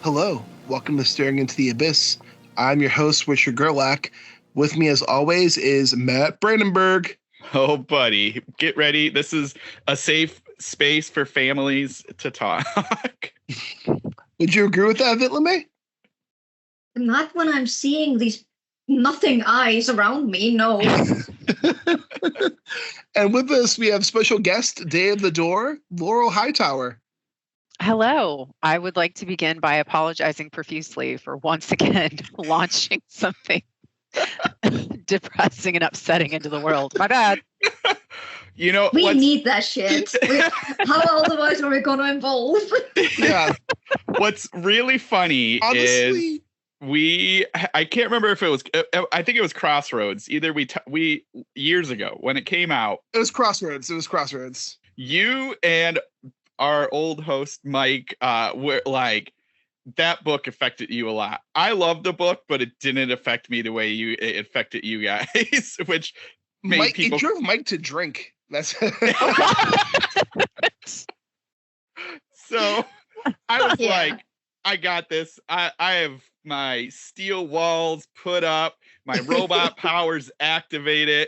Hello, welcome to Staring into the Abyss. I'm your host, Richard Gerlach. With me, as always, is Matt Brandenburg. Oh, buddy, get ready. This is a safe space for families to talk. Would you agree with that, Vitlame? Not when I'm seeing these nothing eyes around me, no. And with us, we have special guest, Day of the Door, Laurel Hightower. Hello. I would like to begin by apologizing profusely for once again launching something depressing and upsetting into the world. My bad. You know, we need that shit. How otherwise are we going to evolve? Yeah. What's really funny Honestly, is I can't remember if it was, I think it was Crossroads. Either we years ago when it came out. It was Crossroads. You and our old host Mike were like, that book affected you a lot. I love the book, but it didn't affect me the way it affected you guys, which made people. It drove Mike to drink. That's so. I was like, I got this. I have my steel walls put up, my robot powers activated,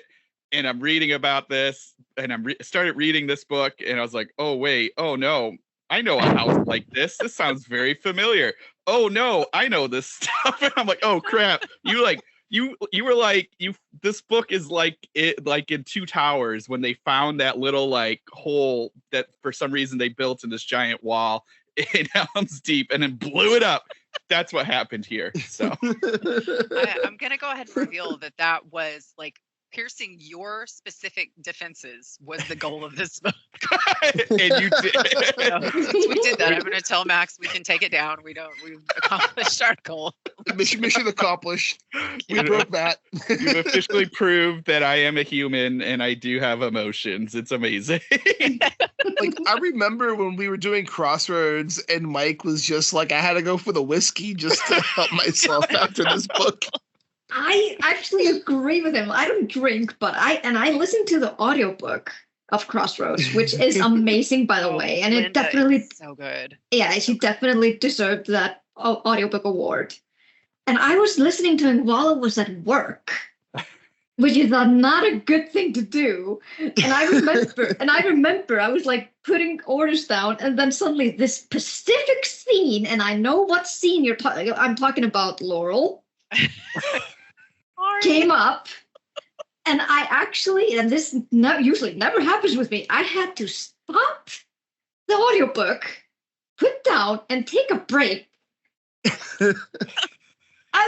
and I'm reading about this. And started reading this book, and I was like, oh wait, oh no, I know a house like this. This sounds very familiar. Oh no, I know this stuff. And I'm like, oh crap, you were like, this book is like in Two Towers when they found that little like hole that for some reason they built in this giant wall in Helm's Deep and then blew it up. That's what happened here. So I'm gonna go ahead and reveal that was like piercing your specific defenses was the goal of this book. And you did. So, since we did that, I'm going to tell Max we can take it down. We've accomplished our goal. Mission accomplished. We broke that. You've officially proved that I am a human and I do have emotions. It's amazing. Like, I remember when we were doing Crossroads and Mike was just like, I had to go for the whiskey just to help myself after this book. I actually agree with him. I don't drink, but I listened to the audiobook of Crossroads, which is amazing, by the way. And Linda it definitely is so good. Yeah, she definitely deserved that audiobook award. And I was listening to him while I was at work, which is not a good thing to do. And I remember I was like putting orders down, and then suddenly this specific scene, and I know what scene I'm talking about, Laurel. Came up, and I actually, and this usually never happens with me, I had to stop the audiobook, put down, and take a break. I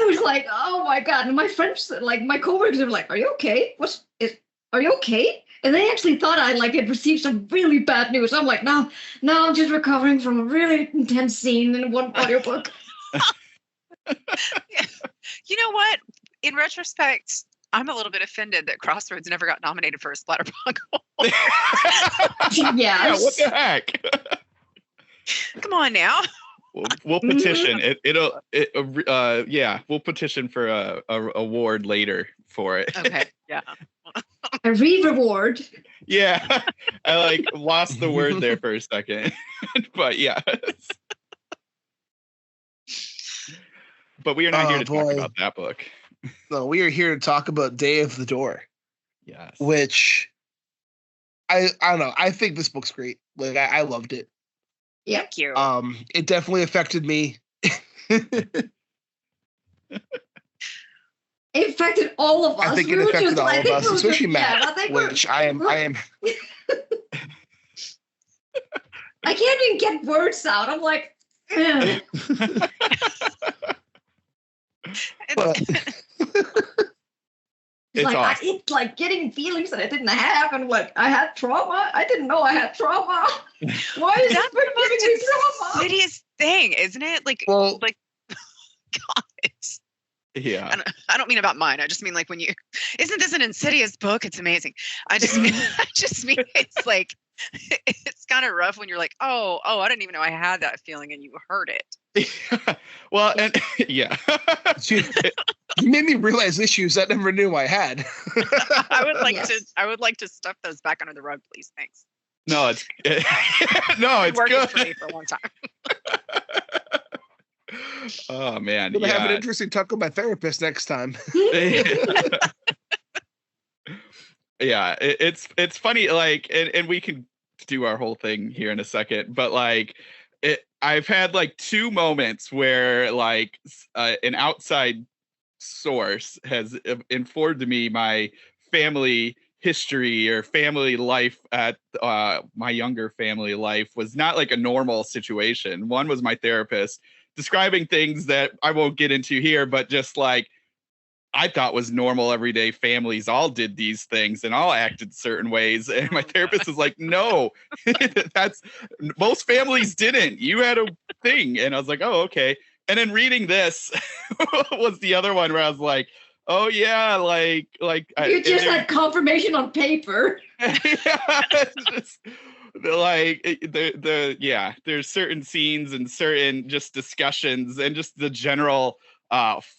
was like, oh my God. And my friends, like my coworkers, were like, are you okay? Are you okay? And they actually thought I had received some really bad news. I'm like, no, I'm just recovering from a really intense scene in one audiobook. You know what? In retrospect, I'm a little bit offended that Crossroads never got nominated for a Splatterpunk Award. Yes. Yeah, what the heck? Come on now. We'll petition we'll petition for a award later for it. Okay. Yeah. A reward. Yeah. I lost the word there for a second. But yeah. But we are not here to talk about that book. No, we are here to talk about Day of the Door. Yes. Which I don't know. I think this book's great. Like I loved it. Yeah. Thank you. It definitely affected me. It affected all of us. I think it affected all of us, especially Matt, which I am. I can't even get words out. I'm like, it's like getting feelings that I didn't have, and I had trauma. I didn't know I had trauma. Why is that giving me trauma? Prettiest thing, isn't it? God. Yeah. I don't mean about mine. I just mean like when you, isn't this an insidious book? It's amazing. I just mean it's like, it's kind of rough when you're like, oh, I didn't even know I had that feeling, and you heard it. Yeah. Well, and yeah. You made me realize issues I never knew I had. I would like to stuff those back under the rug, please. Thanks. No, it's good. For me for a long time. Oh man, I'm gonna have an yeah. interesting talk with my therapist next time. Yeah, it's funny, like, and we can do our whole thing here in a second, but like I've had like two moments where like an outside source has informed me my family history or family life at my younger family life was not like a normal situation. One was my therapist describing things that I won't get into here, but just like I thought was normal everyday families all did these things and all acted certain ways. And my therapist was like, no, that's most families didn't. You had a thing. And I was like, oh, okay. And then reading this was the other one where I was like, oh yeah, like You just had confirmation on paper. Yeah, just, there's certain scenes and certain just discussions and just the general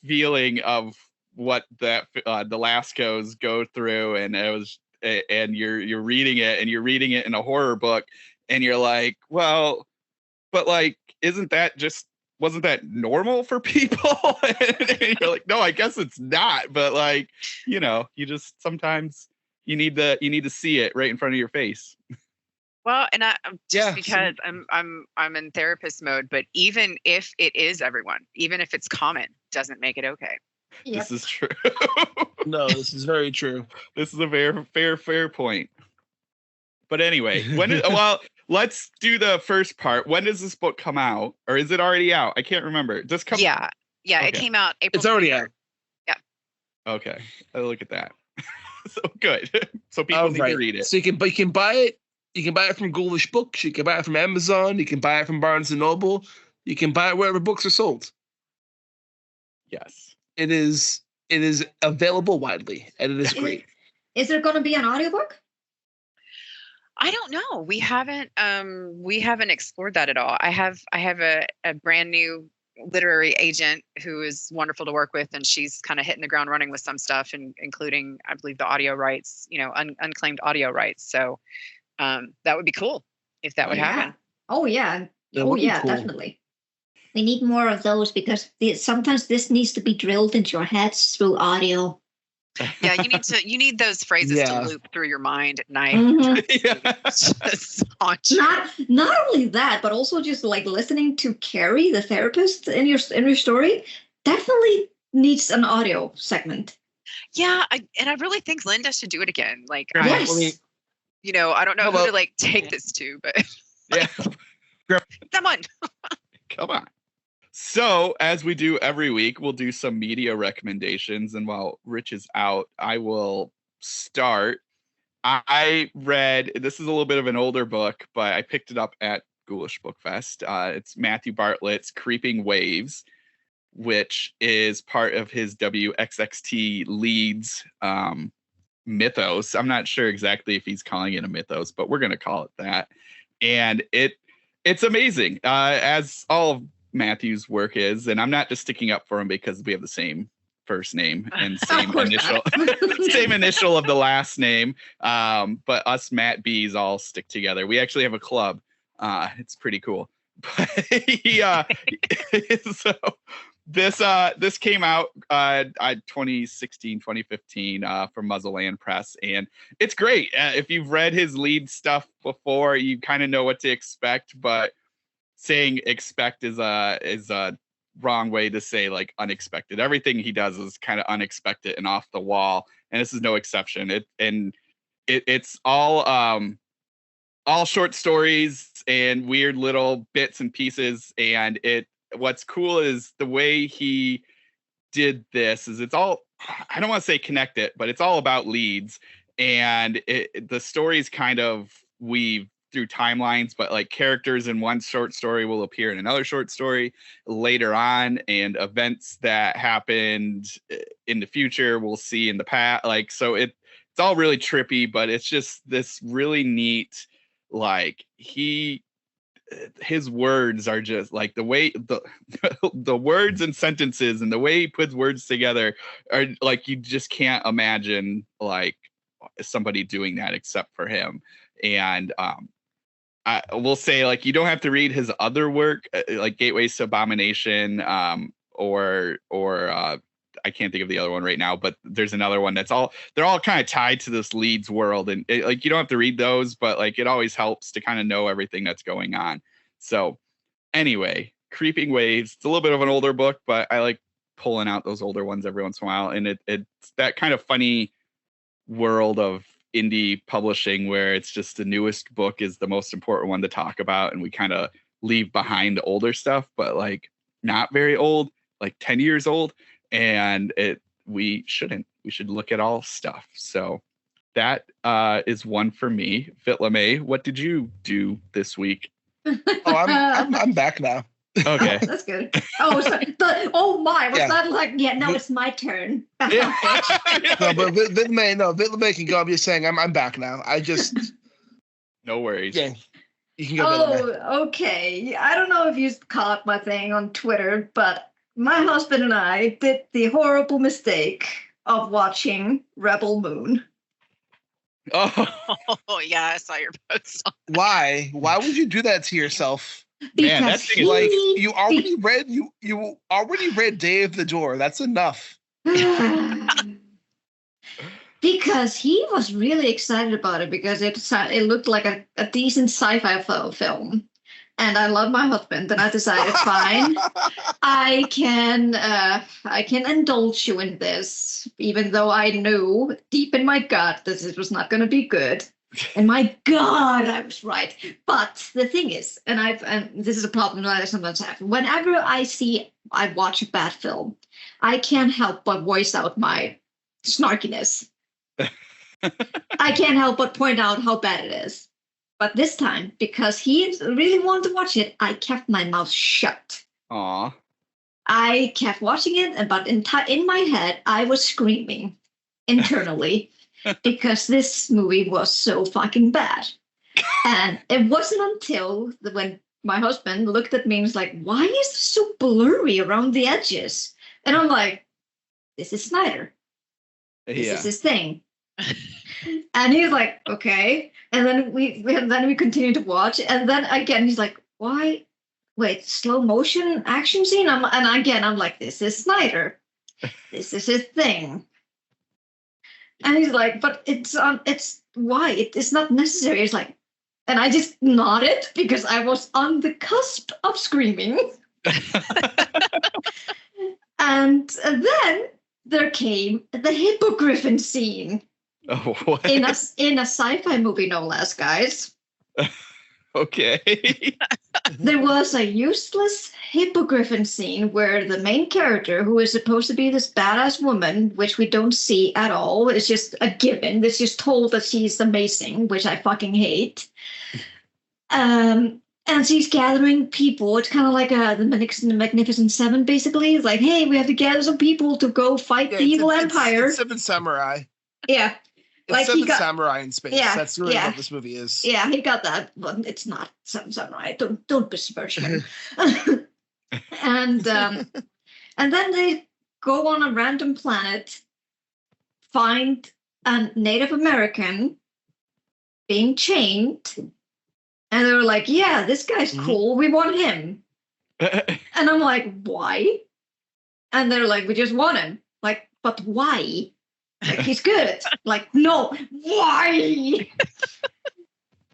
feeling of what that the Lascos go through, and it was, and you're reading it, and you're reading it in a horror book, and you're like, well, but like, wasn't that normal for people? And you're like, no, I guess it's not, but like, you just sometimes you need to see it right in front of your face. Well, and because I'm in therapist mode, but even if it is everyone, even if it's common, doesn't make it okay. Yep. This is true. No, this is very true. This is a very fair point. But anyway, let's do the first part. When does this book come out, or is it already out? I can't remember. Does come? Yeah, okay. It came out April. It's already 23rd. out. Yeah. Okay, look at that. So good. So people need to read it. So you can buy it. You can buy it from Ghoulish Books. You can buy it from Amazon. You can buy it from Barnes and Noble. You can buy it wherever books are sold. Yes. It is available widely, and it is great. Is there going to be an audiobook? I don't know. We haven't explored that at all. I have a brand new literary agent who is wonderful to work with, and she's kind of hitting the ground running with some stuff, and including, I believe, the audio rights, unclaimed audio rights. So that would be cool if that would happen. Oh yeah. Cool. Definitely. We need more of those because sometimes this needs to be drilled into your heads through audio. Yeah, you need those phrases to loop through your mind at night. Mm-hmm. Not only that, but also just like listening to Carrie, the therapist in your story, definitely needs an audio segment. Yeah, I really think Linda should do it again. Like, yes. I don't know who to like take this to, but yeah, someone. Come on. So, as we do every week, we'll do some media recommendations. And while Rich is out, I will start. I read, this is a little bit of an older book, but I picked it up at Ghoulish Book Fest. It's Matthew Bartlett's Creeping Waves, which is part of his WXXT Leeds mythos. I'm not sure exactly if he's calling it a mythos, but we're going to call it that. And it's amazing, as all of Matthew's work is, and I'm not just sticking up for him because we have the same first name and same initial same initial of the last name, but us Matt B's all stick together. We actually have a club. It's pretty cool. But so this came out 2016 2015 from Muzzleland Press, and it's great. If you've read his lead stuff before, you kind of know what to expect, but saying expect is a wrong way to say like unexpected. Everything he does is kind of unexpected and off the wall, and this is no exception. It's all short stories and weird little bits and pieces, and what's cool is the way he did this is it's all, I don't want to say connect it, but it's all about leads, and the stories kind of weave through timelines, but like characters in one short story will appear in another short story later on, and events that happened in the future we'll see in the past. Like, so it's all really trippy, but it's just this really neat, like his words are just like the way the words and sentences and the way he puts words together are like, you just can't imagine like somebody doing that except for him. And I will say, like, you don't have to read his other work, like Gateways to Abomination, or I can't think of the other one right now, but there's another one they're all kind of tied to this Leeds world, and like you don't have to read those, but like it always helps to kind of know everything that's going on. So anyway, Creeping Waves, it's a little bit of an older book, but I like pulling out those older ones every once in a while, and it's that kind of funny world of indie publishing where it's just the newest book is the most important one to talk about, and we kind of leave behind the older stuff, but like not very old, like 10 years old, and we should look at all stuff. So that is one for me. Vitlame, what did you do this week? Oh, I'm back now. Okay. Oh, that's good. Oh, sorry. That like, yeah, now it's my turn. Yeah. No, but Vitlame can go. I'm just saying I'm back now. I just no worries. Yeah. You can go. Vitlame. Okay. I don't know if you caught my thing on Twitter, but my husband and I did the horrible mistake of watching Rebel Moon. Oh yeah, I saw your post. Why? Why would you do that to yourself? Man, that thing is like you already read Day of the Door. That's enough. Because he was really excited about it because it looked like a decent sci-fi film. And I love my husband, and I decided, fine, I can indulge you in this, even though I knew deep in my gut that this was not going to be good. And my God, I was right. But the thing is, and this is a problem that I sometimes have. Whenever I watch a bad film, I can't help but voice out my snarkiness. I can't help but point out how bad it is. But this time, because he really wanted to watch it, I kept my mouth shut. Aw. I kept watching it, but in my head, I was screaming internally because this movie was so fucking bad. And it wasn't until when my husband looked at me and was like, why is this so blurry around the edges? And I'm like, this is Snyder. This is his thing. And he's like, okay. And then we continue to watch. And then again, he's like, why? Wait, slow motion action scene? I'm like, this is Snyder. This is his thing. And he's like, but it's why? It's not necessary. It's like, and I just nodded because I was on the cusp of screaming. And then there came the hippogriffin scene. Oh, what? In a sci-fi movie, no less, guys. Okay. There was a useless hippogriffin scene where the main character, who is supposed to be this badass woman, which we don't see at all, is just a given. It's just told that she's amazing, which I fucking hate. And she's gathering people. It's kind of like the Magnificent Seven, basically. It's like, hey, we have to gather some people to go fight the evil empire. It's Seven Samurai. Yeah. It's Seven Samurai in space. Yeah, that's really what this movie is. Yeah, he got that, but it's not Seven Samurai. Don't besmirch him. And then they go on a random planet, find a Native American being chained, and they were like, yeah, this guy's cool. We want him. And I'm like, why? And they're like, we just want him. Like, but why? Like, he's good. Like, no, why?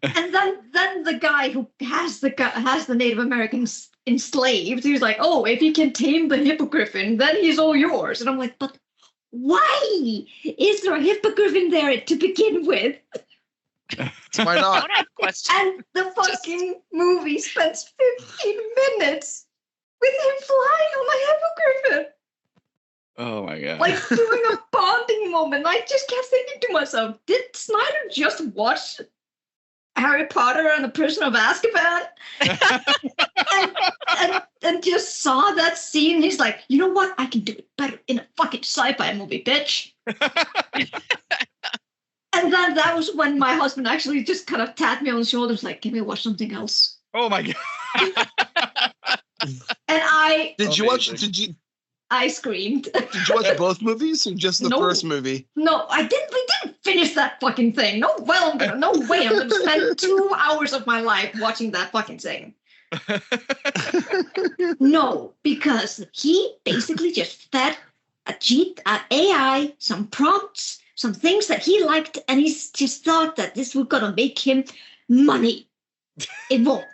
And then the guy who has the Native Americans enslaved, he's like, oh, if he can tame the hippogriffin, then he's all yours. And I'm like, but why is there a hippogriffin there to begin with? Why not? And the fucking movie spends 15 minutes with him flying on a hippogriffin. Oh my God. Like doing a bonding moment. I just kept thinking to myself, did Snyder just watch Harry Potter and the Prisoner of Azkaban? and just saw that scene. He's like, you know what? I can do it better in a fucking sci-fi movie, bitch. And then that was when my husband actually just kind of tapped me on the shoulders, like, can we watch something else? Oh my God. And I... I screamed. Did you watch both movies or just the first movie? No, I didn't. We didn't finish that fucking thing. No way I'm gonna spend 2 hours of my life watching that fucking thing. No, because he basically just fed a AI some prompts, some things that he liked, and he just thought that this was gonna make him money. It won't.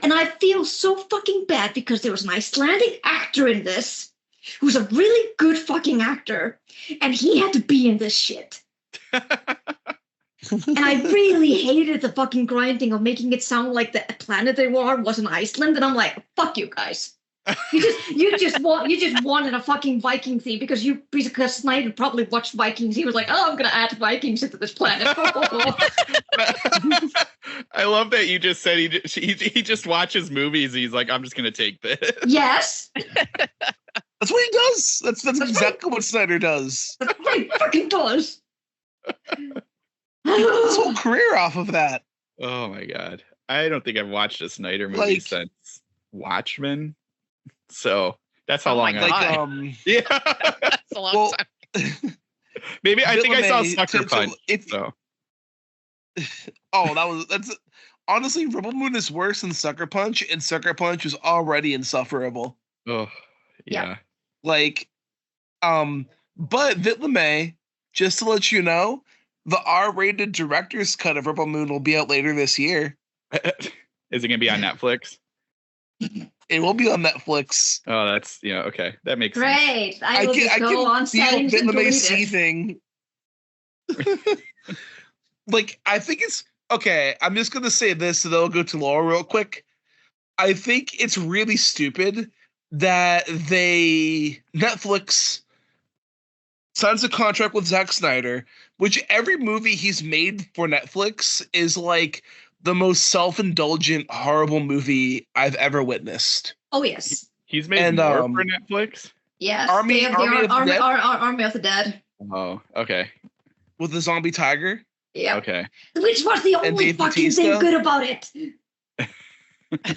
And I feel so fucking bad because there was an Icelandic actor in this who's a really good fucking actor, and he had to be in this shit. And I really hated the fucking grinding of making it sound like the planet they were on was in Iceland, and I'm like, fuck you guys. You just wanted a fucking Viking theme because Snyder probably watched Vikings. He was like, oh, I'm gonna add Vikings into this planet. I love that you just said he just watches movies. And he's like, I'm just gonna take this. Yes. That's what he does. That's exactly what Snyder does. That's what he fucking does. His whole career off of that. Oh my god. I don't think I've watched a Snyder movie since Watchmen. So that's how long yeah. That's a long time. Maybe I think I saw Sucker Punch. That's honestly, Rebel Moon is worse than Sucker Punch, and Sucker Punch was already insufferable. Oh, yeah. But Vit LeMay, just to let you know, the R-rated director's cut of Rebel Moon will be out later this year. Is it going to be on Netflix? It will be on Netflix. Oh, that's okay. That makes great. sense. I can on settings Vit and delete LeMay's it. thing. I think it's okay. I'm just gonna say this, so then I'll go to Laura real quick. I think it's really stupid that Netflix signs a contract with Zack Snyder, which every movie he's made for Netflix is like the most self-indulgent, horrible movie I've ever witnessed. Oh yes. He's made more for Netflix? Yes. Army of the Dead. Oh, okay. With the zombie tiger? Yeah. Okay. Which was the only fucking thing good about it. Dave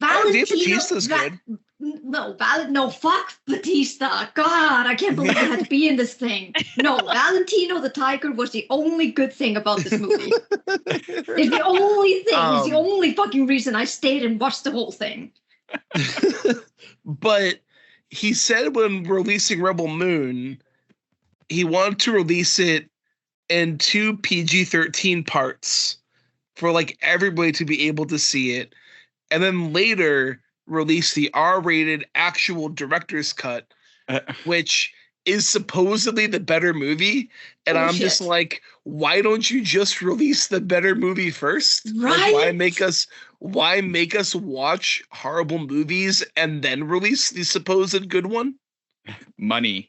Bautista's good. No, fuck Batista. God, I can't believe I had to be in this thing. No, Valentino the Tiger was the only good thing about this movie. It's the only thing. It's the only fucking reason I stayed and watched the whole thing. But he said when releasing Rebel Moon, he wanted to release it in 2 PG-13 parts for everybody to be able to see it, and then later release the R-rated actual director's cut, which is supposedly the better movie. And I'm just like, why don't you just release the better movie first? Right? Why make us watch horrible movies and then release the supposed good one? Money.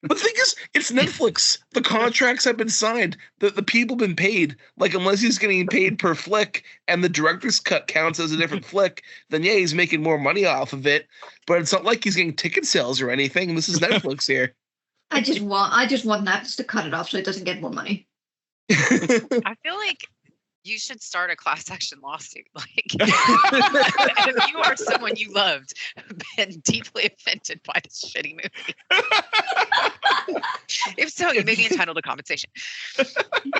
But the thing is, it's Netflix. The contracts have been signed. The people have been paid. Unless he's getting paid per flick and the director's cut counts as a different flick, then yeah, he's making more money off of it. But it's not like he's getting ticket sales or anything. This is Netflix here. I just want Netflix to cut it off so it doesn't get more money. I feel like you should start a class action lawsuit. If you are someone you loved, been deeply offended by this shitty movie. If so, you may be entitled to compensation.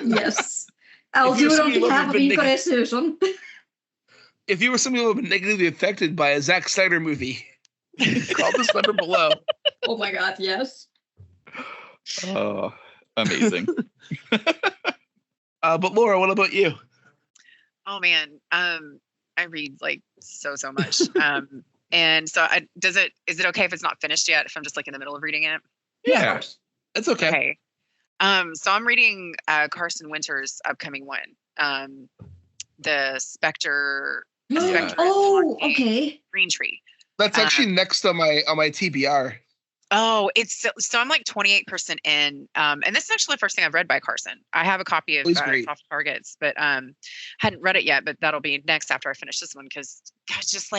Yes. I'll do it on behalf of Ingrid Susan. If you were somebody who had been negatively affected by a Zack Snyder movie, call this number below. Oh my god, yes. Oh, amazing. But Laura, what about you? Oh man, I read so much. And so is it okay if it's not finished yet? If I'm just in the middle of reading it? Yeah, it's okay. Okay. So I'm reading Carson Winter's upcoming one, the Spectre. Oh, okay. Greentree. That's actually next on my TBR. Oh, so I'm 28% in. And this is actually the first thing I've read by Carson. I have a copy of Soft Targets, but hadn't read it yet, but that'll be next after I finish this one. Cause gosh, just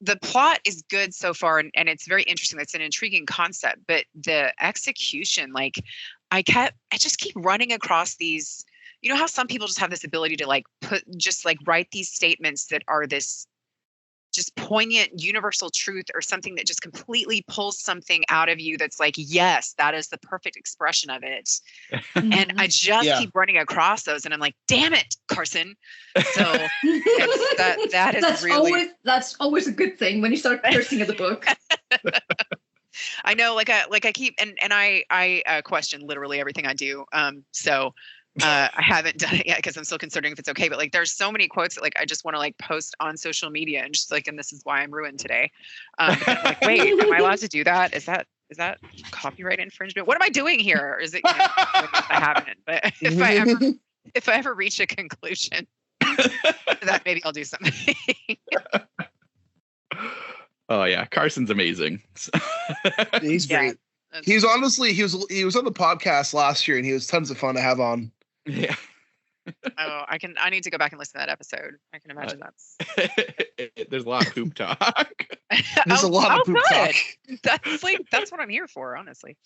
the plot is good so far and it's very interesting. It's an intriguing concept, but the execution, I just keep running across these, how some people just have this ability to write these statements that are this just poignant universal truth or something that just completely pulls something out of you that's like, yes, that is the perfect expression of it. And I just keep running across those and I'm like, damn it, Carson. So that is that's always a good thing when you start cursing in the book. I know, like I keep and I question literally everything I do. So I haven't done it yet because I'm still considering if it's okay. But like, there's so many quotes that like I just want to like post on social media and just like, and this is why I'm ruined today. Like, wait, am I allowed to do that? Is that copyright infringement? What am I doing here? Or is it? I haven't. But if I ever reach a conclusion, that maybe I'll do something. Oh yeah, Carson's amazing. He's great. He's honestly he was on the podcast last year and he was tons of fun to have on. Yeah. I need to go back and listen to that episode. I can imagine there's a lot of poop talk. There's a lot of poop talk. That's what I'm here for, honestly.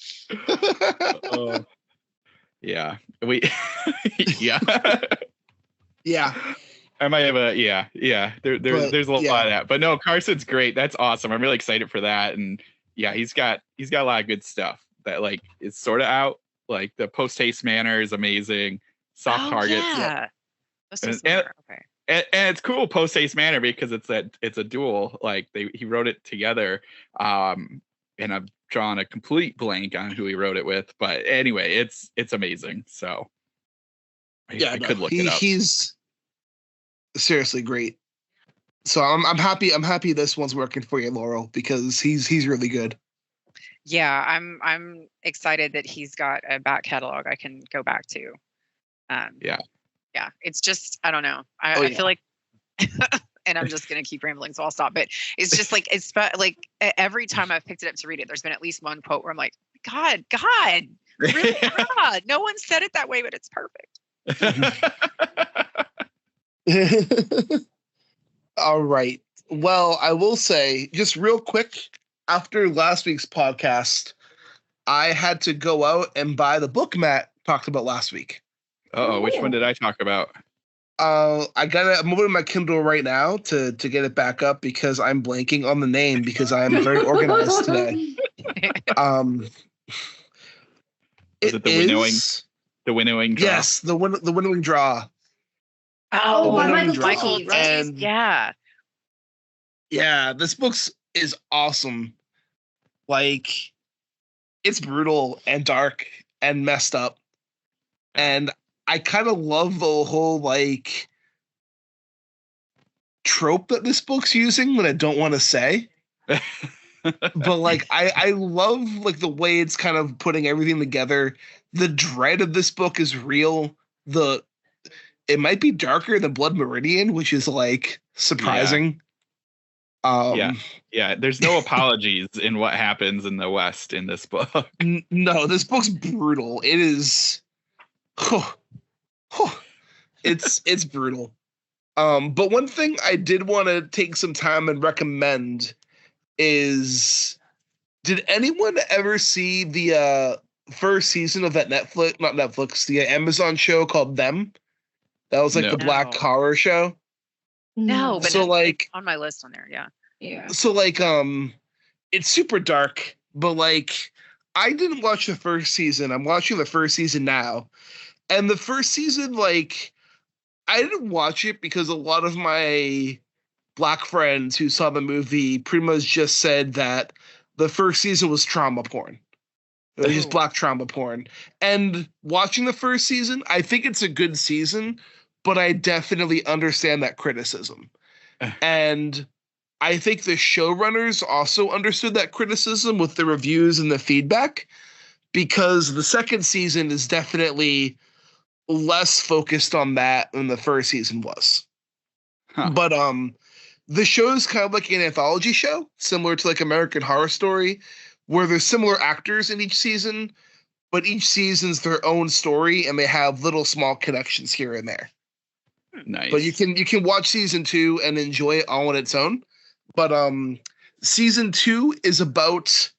Yeah. Yeah. I might have there's a lot of that. But no, Carson's great. That's awesome. I'm really excited for that. And yeah, he's got a lot of good stuff that like is sort of out. Like the Post Haste Manor is amazing. Soft Targets. Yeah. Okay. And it's cool, Post Haste Manor, because it's a duel. Like he wrote it together. And I've drawn a complete blank on who he wrote it with. But anyway, it's amazing. So I could look it up. He's seriously great. So I'm happy this one's working for you, Laurel, because he's really good. Yeah, I'm excited that he's got a back catalog I can go back to. Yeah, it's just I don't know. I feel like, and I'm just gonna keep rambling, so I'll stop. But it's just like like every time I've picked it up to read it, there's been at least one quote where I'm like, God, really? God, no one said it that way, but it's perfect. All right. Well, I will say just real quick, after last week's podcast, I had to go out and buy the book Matt talked about last week. Which one did I talk about? I'm opening my Kindle right now to get it back up because I'm blanking on the name because I am very organized today. Is it the Winnowing? The Winnowing draw. Yes, the Winnowing draw. Oh, Winnowing Michael, draw. And yeah, this book is awesome. Like, it's brutal and dark and messed up, and I kind of love the whole like trope that this book's using that I don't want to say. But like I love like the way it's kind of putting everything together. The dread of this book is real. It might be darker than Blood Meridian, which is like surprising. Yeah. There's no apologies in what happens in the West in this book. No, this book's brutal. It is. It's brutal. But one thing I did want to take some time and recommend is, did anyone ever see the first season of that the Amazon show called Them? That was like the black horror show. No, but so like on my list on there, yeah. So like it's super dark, but like I didn't watch the first season. I'm watching the first season now. And the first season, like, I didn't watch it because a lot of my black friends who saw the movie pretty much just said that the first season was trauma porn. It was just black trauma porn. And watching the first season, I think it's a good season, but I definitely understand that criticism. And I think the showrunners also understood that criticism with the reviews and the feedback, because the second season is definitely less focused on that than the first season was. But the show is kind of like an anthology show, similar to like American Horror Story, where there's similar actors in each season, but each season's their own story and they have little small connections here and there. Nice. But you can watch season 2 and enjoy it all on its own. But season 2 is about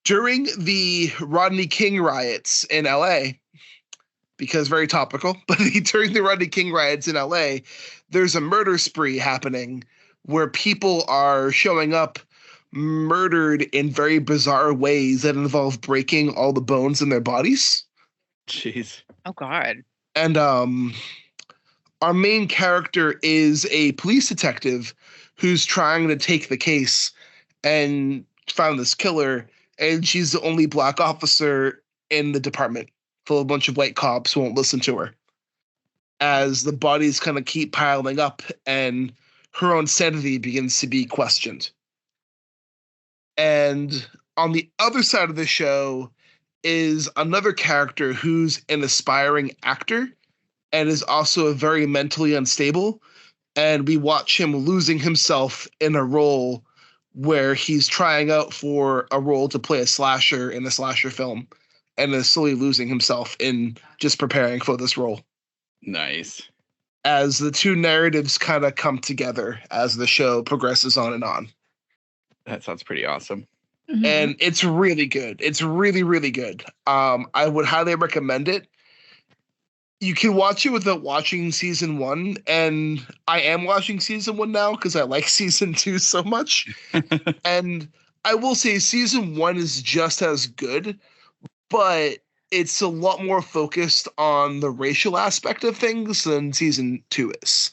during the Rodney King riots in LA, because very topical, but during the Rodney King riots in LA, there's a murder spree happening where people are showing up murdered in very bizarre ways that involve breaking all the bones in their bodies. Jeez. Oh God. And our main character is a police detective who's trying to take the case and found this killer, and she's the only black officer in the department, full of a bunch of white cops who won't listen to her. As the bodies kind of keep piling up and her own sanity begins to be questioned. And on the other side of the show is another character who's an aspiring actor and is also very mentally unstable. And we watch him losing himself in a role where he's trying out for a role to play a slasher in a slasher film and is slowly losing himself in just preparing for this role. Nice. As the two narratives kind of come together as the show progresses on and on. That sounds pretty awesome. Mhm. And it's really good. It's really, really good. I would highly recommend it. You can watch it without watching season 1, and I am watching season 1 now because I like season 2 so much. And I will say season 1 is just as good, but it's a lot more focused on the racial aspect of things than season 2 is.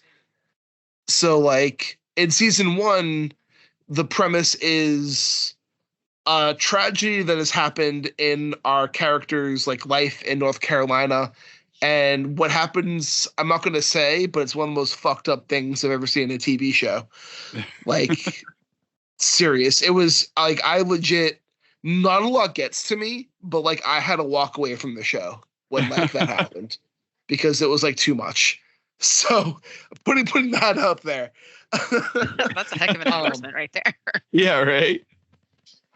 So, like, in season 1, the premise is a tragedy that has happened in our character's like life in North Carolina. And what happens, I'm not going to say, but it's one of the most fucked up things I've ever seen in a TV show. Like, serious. It was like, I legit, not a lot gets to me, but like I had to walk away from the show when like that happened because it was like too much. So putting that out there. That's a heck of an endorsement right there. Yeah, right.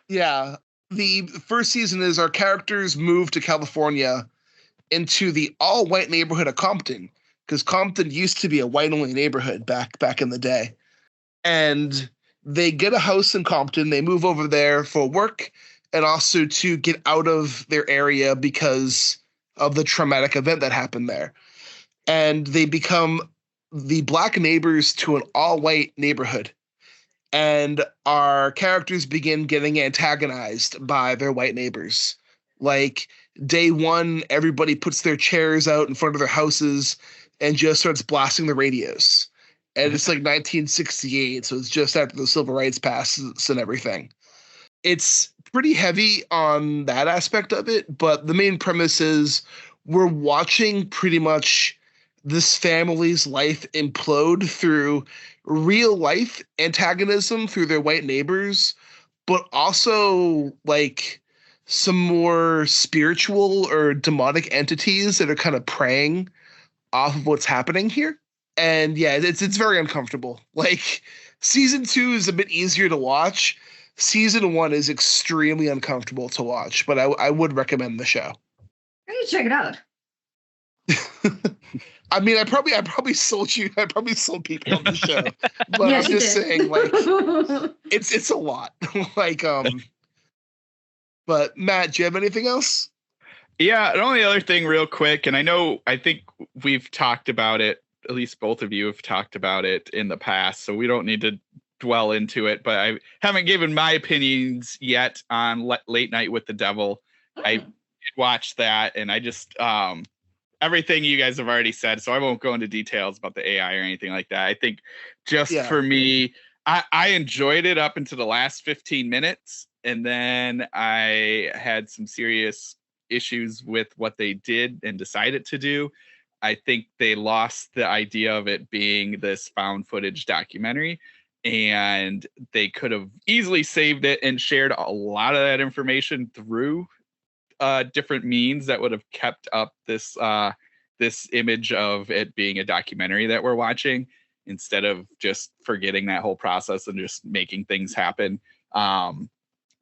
Yeah. The first season is our characters move to California into the all-white neighborhood of Compton, because Compton used to be a white-only neighborhood back in the day. And they get a house in Compton. They move over there for work and also to get out of their area because of the traumatic event that happened there. And they become the black neighbors to an all-white neighborhood. And our characters begin getting antagonized by their white neighbors. Like, day one, everybody puts their chairs out in front of their houses and just starts blasting the radios. And it's like 1968, so it's just after the civil rights passes and everything. It's pretty heavy on that aspect of it, but the main premise is we're watching pretty much this family's life implode through real life antagonism through their white neighbors, but also like some more spiritual or demonic entities that are kind of preying off of what's happening here. And yeah, it's very uncomfortable. Like, season 2 is a bit easier to watch. Season 1 is extremely uncomfortable to watch, but I would recommend the show. I need to check it out. I mean, I probably sold people on the show, but Yes, I'm you just did. saying, like, it's a lot. Like, but Matt, do you have anything else? Yeah, the only other thing real quick, and I think we've talked about it, at least both of you have talked about it in the past, so we don't need to dwell into it, but I haven't given my opinions yet on Late Night with the Devil. I did watch that, and I just, everything you guys have already said, so I won't go into details about the AI or anything like that. I think just for me, I enjoyed it up until the last 15 minutes, and then I had some serious issues with what they did and decided to do. I think they lost the idea of it being this found footage documentary, and they could have easily saved it and shared a lot of that information through different means that would have kept up this this image of it being a documentary that we're watching, instead of just forgetting that whole process and just making things happen. I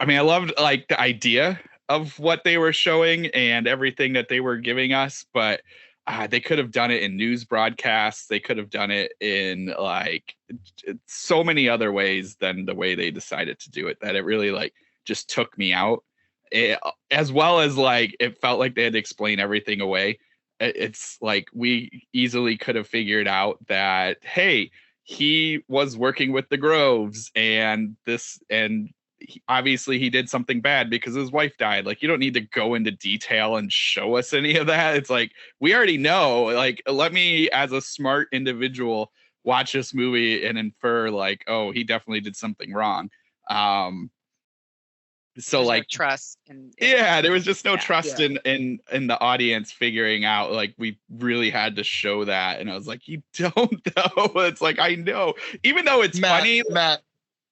mean, I loved like the idea of what they were showing and everything that they were giving us, but they could have done it in news broadcasts. They could have done it in like so many other ways than the way they decided to do it, that it really like just took me out. As well as like, it felt like they had to explain everything away. It's like we easily could have figured out that, hey, he was working with the Groves, and obviously he did something bad because his wife died. Like, you don't need to go into detail and show us any of that. It's like, we already know. Like, let me, as a smart individual, watch this movie and infer, like, oh, he definitely did something wrong. So There's like no trust in there was just no trust Yeah. in the audience figuring out, like, we really had to show that. And I was like, you don't know. It's like, I know, even though it's funny. Matt,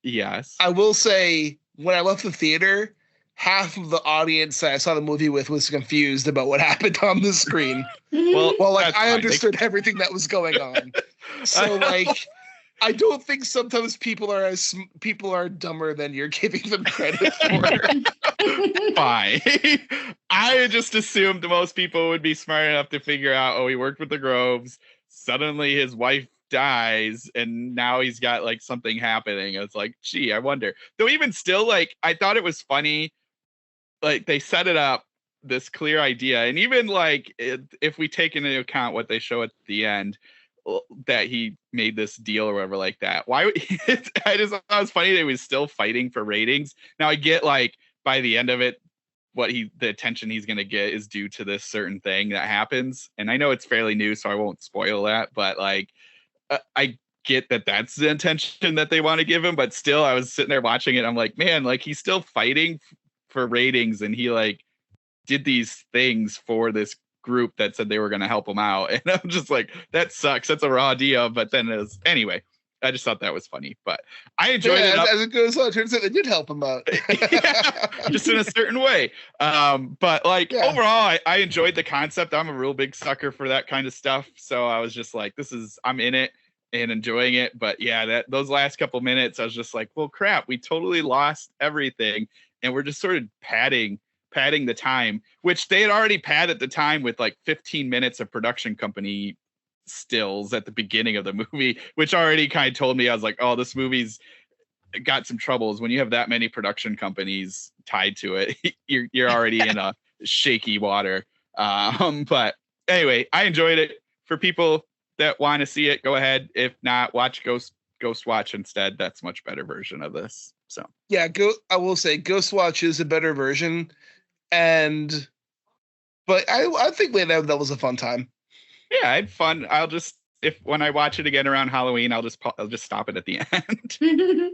Yes, I will say, when I left the theater, half of the audience that I saw the movie with was confused about what happened on the screen. well, Well, like, that's I fine. understood everything that was going on. So, like, I don't think sometimes people are dumber than you're giving them credit for. Fine. I just assumed most people would be smart enough to figure out, oh, he worked with the Groves. Suddenly his wife dies, and now he's got like something happening. It's like, gee, I wonder. Though even still, like, I thought it was funny. Like, they set it up, this clear idea, and even like if we take into account what they show at the end, that he made this deal or whatever like that. Why would I just thought it was funny that he was still fighting for ratings. Now I get, like, by the end of it, the attention he's gonna get is due to this certain thing that happens. And I know it's fairly new, so I won't spoil that, but like I get that that's the intention that they want to give him, but still I was sitting there watching it. I'm like, man, like, he's still fighting for ratings, and he like did these things for this group that said they were going to help him out. And I'm just like, that sucks. That's a raw deal. But then anyway, I just thought that was funny, but I enjoyed it. As it goes on, it turns out they did help him out. Yeah, just in a certain way. But like, overall, I enjoyed the concept. I'm a real big sucker for that kind of stuff. So I was just like, I'm in it and enjoying it. But yeah, those last couple minutes, I was just like, well, crap, we totally lost everything. And we're just sort of padding the time, which they had already padded the time with like 15 minutes of production company stills at the beginning of the movie, which already kind of told me, I was like, oh, this movie's got some troubles. When you have that many production companies tied to it, you're already in a shaky water. But anyway, I enjoyed it. For people that want to see it, go ahead. If not, watch Ghost Watch instead. That's a much better version of this. So yeah, I will say Ghost Watch is a better version. But I think that was a fun time. Yeah, I had fun. When I watch it again around Halloween, I'll just stop it at the end.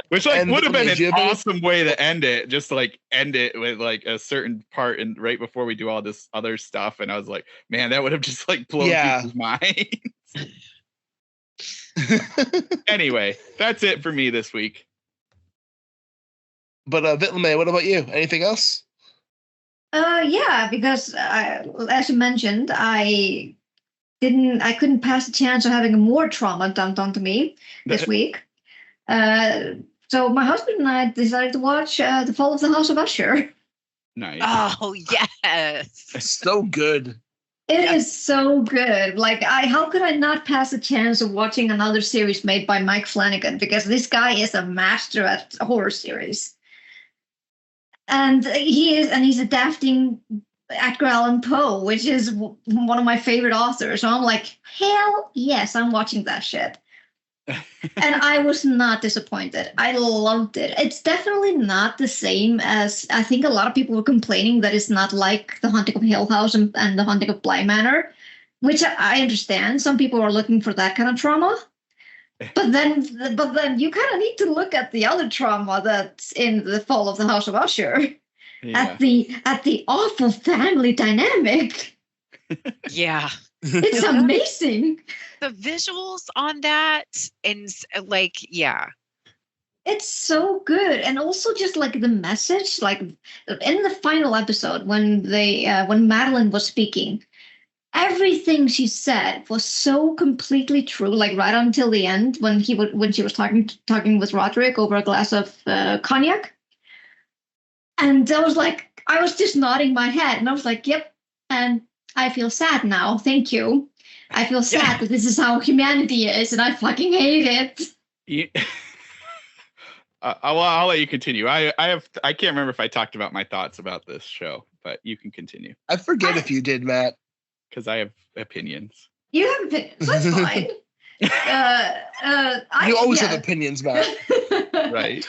Which like would have been an awesome way to end it. Just like end it with like a certain part and right before we do all this other stuff. And I was like, man, that would have just like blown people's minds. Anyway, that's it for me this week. But Vitlame, what about you? Anything else? Yeah, because as you mentioned, I couldn't pass the chance of having more trauma dumped onto me this week. So my husband and I decided to watch The Fall of the House of Usher. Nice. Oh yes, so good. It is so good. Like, how could I not pass the chance of watching another series made by Mike Flanagan? Because this guy is a master at horror series. And he's adapting Edgar Allan Poe, which is one of my favorite authors. So I'm like, hell yes, I'm watching that shit. And I was not disappointed. I loved it. It's definitely not the same as, I think a lot of people were complaining that it's not like The Haunting of Hill House and The Haunting of Bly Manor, which I understand. Some people are looking for that kind of trauma. But then you kind of need to look at the other trauma that's in The Fall of the House of Usher. Yeah. At the awful family dynamic. Yeah. It's amazing. The visuals on that, and like, yeah. It's so good. And also just like the message, like in the final episode when when Madeline was speaking, everything she said was so completely true, like right until the end when she was talking with Roderick over a glass of cognac. And I was just nodding my head, and I was like, yep. And I feel sad now. Thank you. I feel sad that this is how humanity is, and I fucking hate it. Yeah. I'll let you continue. I can't remember if I talked about my thoughts about this show, but you can continue. I forget if you did, Matt. Because I have opinions. You have opinions. That's fine. You always have opinions, Matt. Right.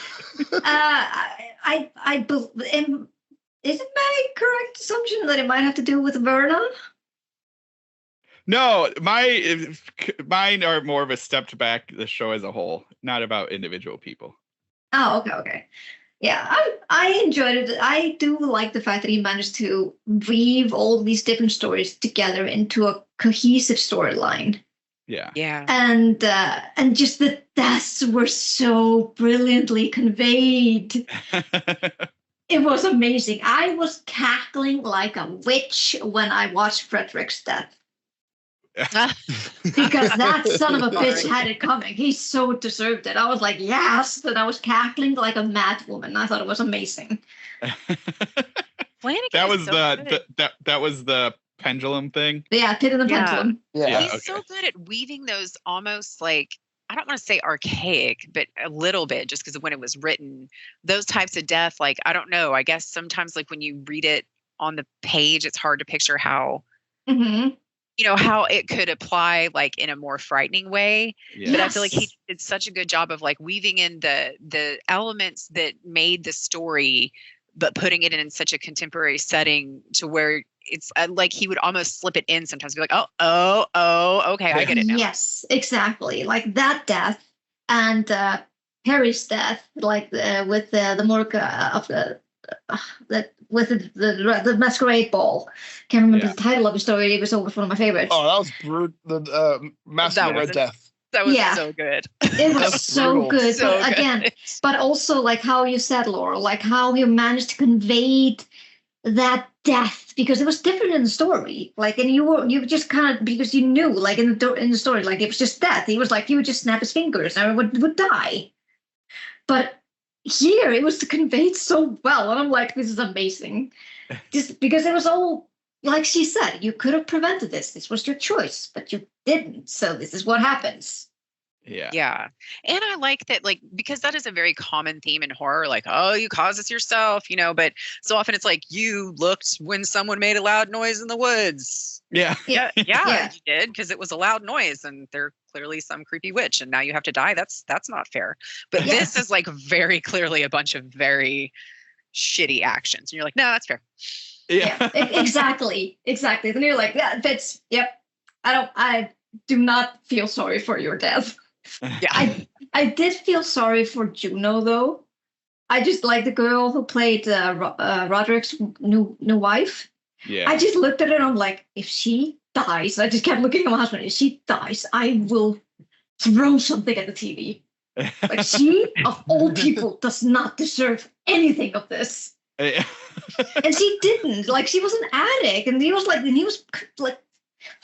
Is it my correct assumption that it might have to do with Verna? No, mine are more of a step back the show as a whole, not about individual people. Oh, okay. Yeah, I enjoyed it. I do like the fact that he managed to weave all these different stories together into a cohesive storyline. Yeah. And just the deaths were so brilliantly conveyed. It was amazing. I was cackling like a witch when I watched Frederick's death. Because that son of a bitch had it coming. He so deserved it. I was like, yes. And I was cackling like a mad woman. I thought it was amazing. Flanagan That was is so good. that was the pendulum thing. Yeah, Pit in the Pendulum. Yeah. He's so good at weaving those almost like, I don't want to say archaic, but a little bit, just because of when it was written, those types of death, like, I don't know. I guess sometimes like when you read it on the page, it's hard to picture how, how it could apply like in a more frightening way. Yeah. But I feel like he did such a good job of like weaving in the elements that made the story, but putting it in such a contemporary setting to where it's like he would almost slip it in sometimes, be like, oh, okay, I get it now. Yes, exactly. Like that death and Harry's death, like with the Morka of the masquerade ball. Can't remember the title of the story. It was always one of my favorites. Oh, that was brutal. The masquerade death. That was so good. It was so good. So but again, but also like how you said, Laurel, like how you managed to convey that death, because it was different in the story. Like, and you just kind of, because you knew, like in the story, like it was just death. He was like, he would just snap his fingers and everyone would die. But here it was conveyed so well, and I'm like, this is amazing. Just because it was all, like she said, you could have prevented this. This was your choice, but you didn't. So this is what happens. Yeah. And I like that, like, because that is a very common theme in horror, like, oh, you caused this yourself, but so often it's like, you looked when someone made a loud noise in the woods. Yeah, you did, because it was a loud noise and they're clearly some creepy witch and now you have to die. That's not fair. But this is like very clearly a bunch of very shitty actions. And you're like, no, that's fair. Yeah, exactly. Then you're like, yeah, that's, yep. I do not feel sorry for your death. Yeah, I did feel sorry for Juno though. I just like the girl who played Roderick's new wife. Yeah. I just looked at her and I'm like, if she dies, I just kept looking at my husband. If she dies, I will throw something at the TV. Like, she, of all people, does not deserve anything of this. And she didn't. Like, she was an addict, and he was like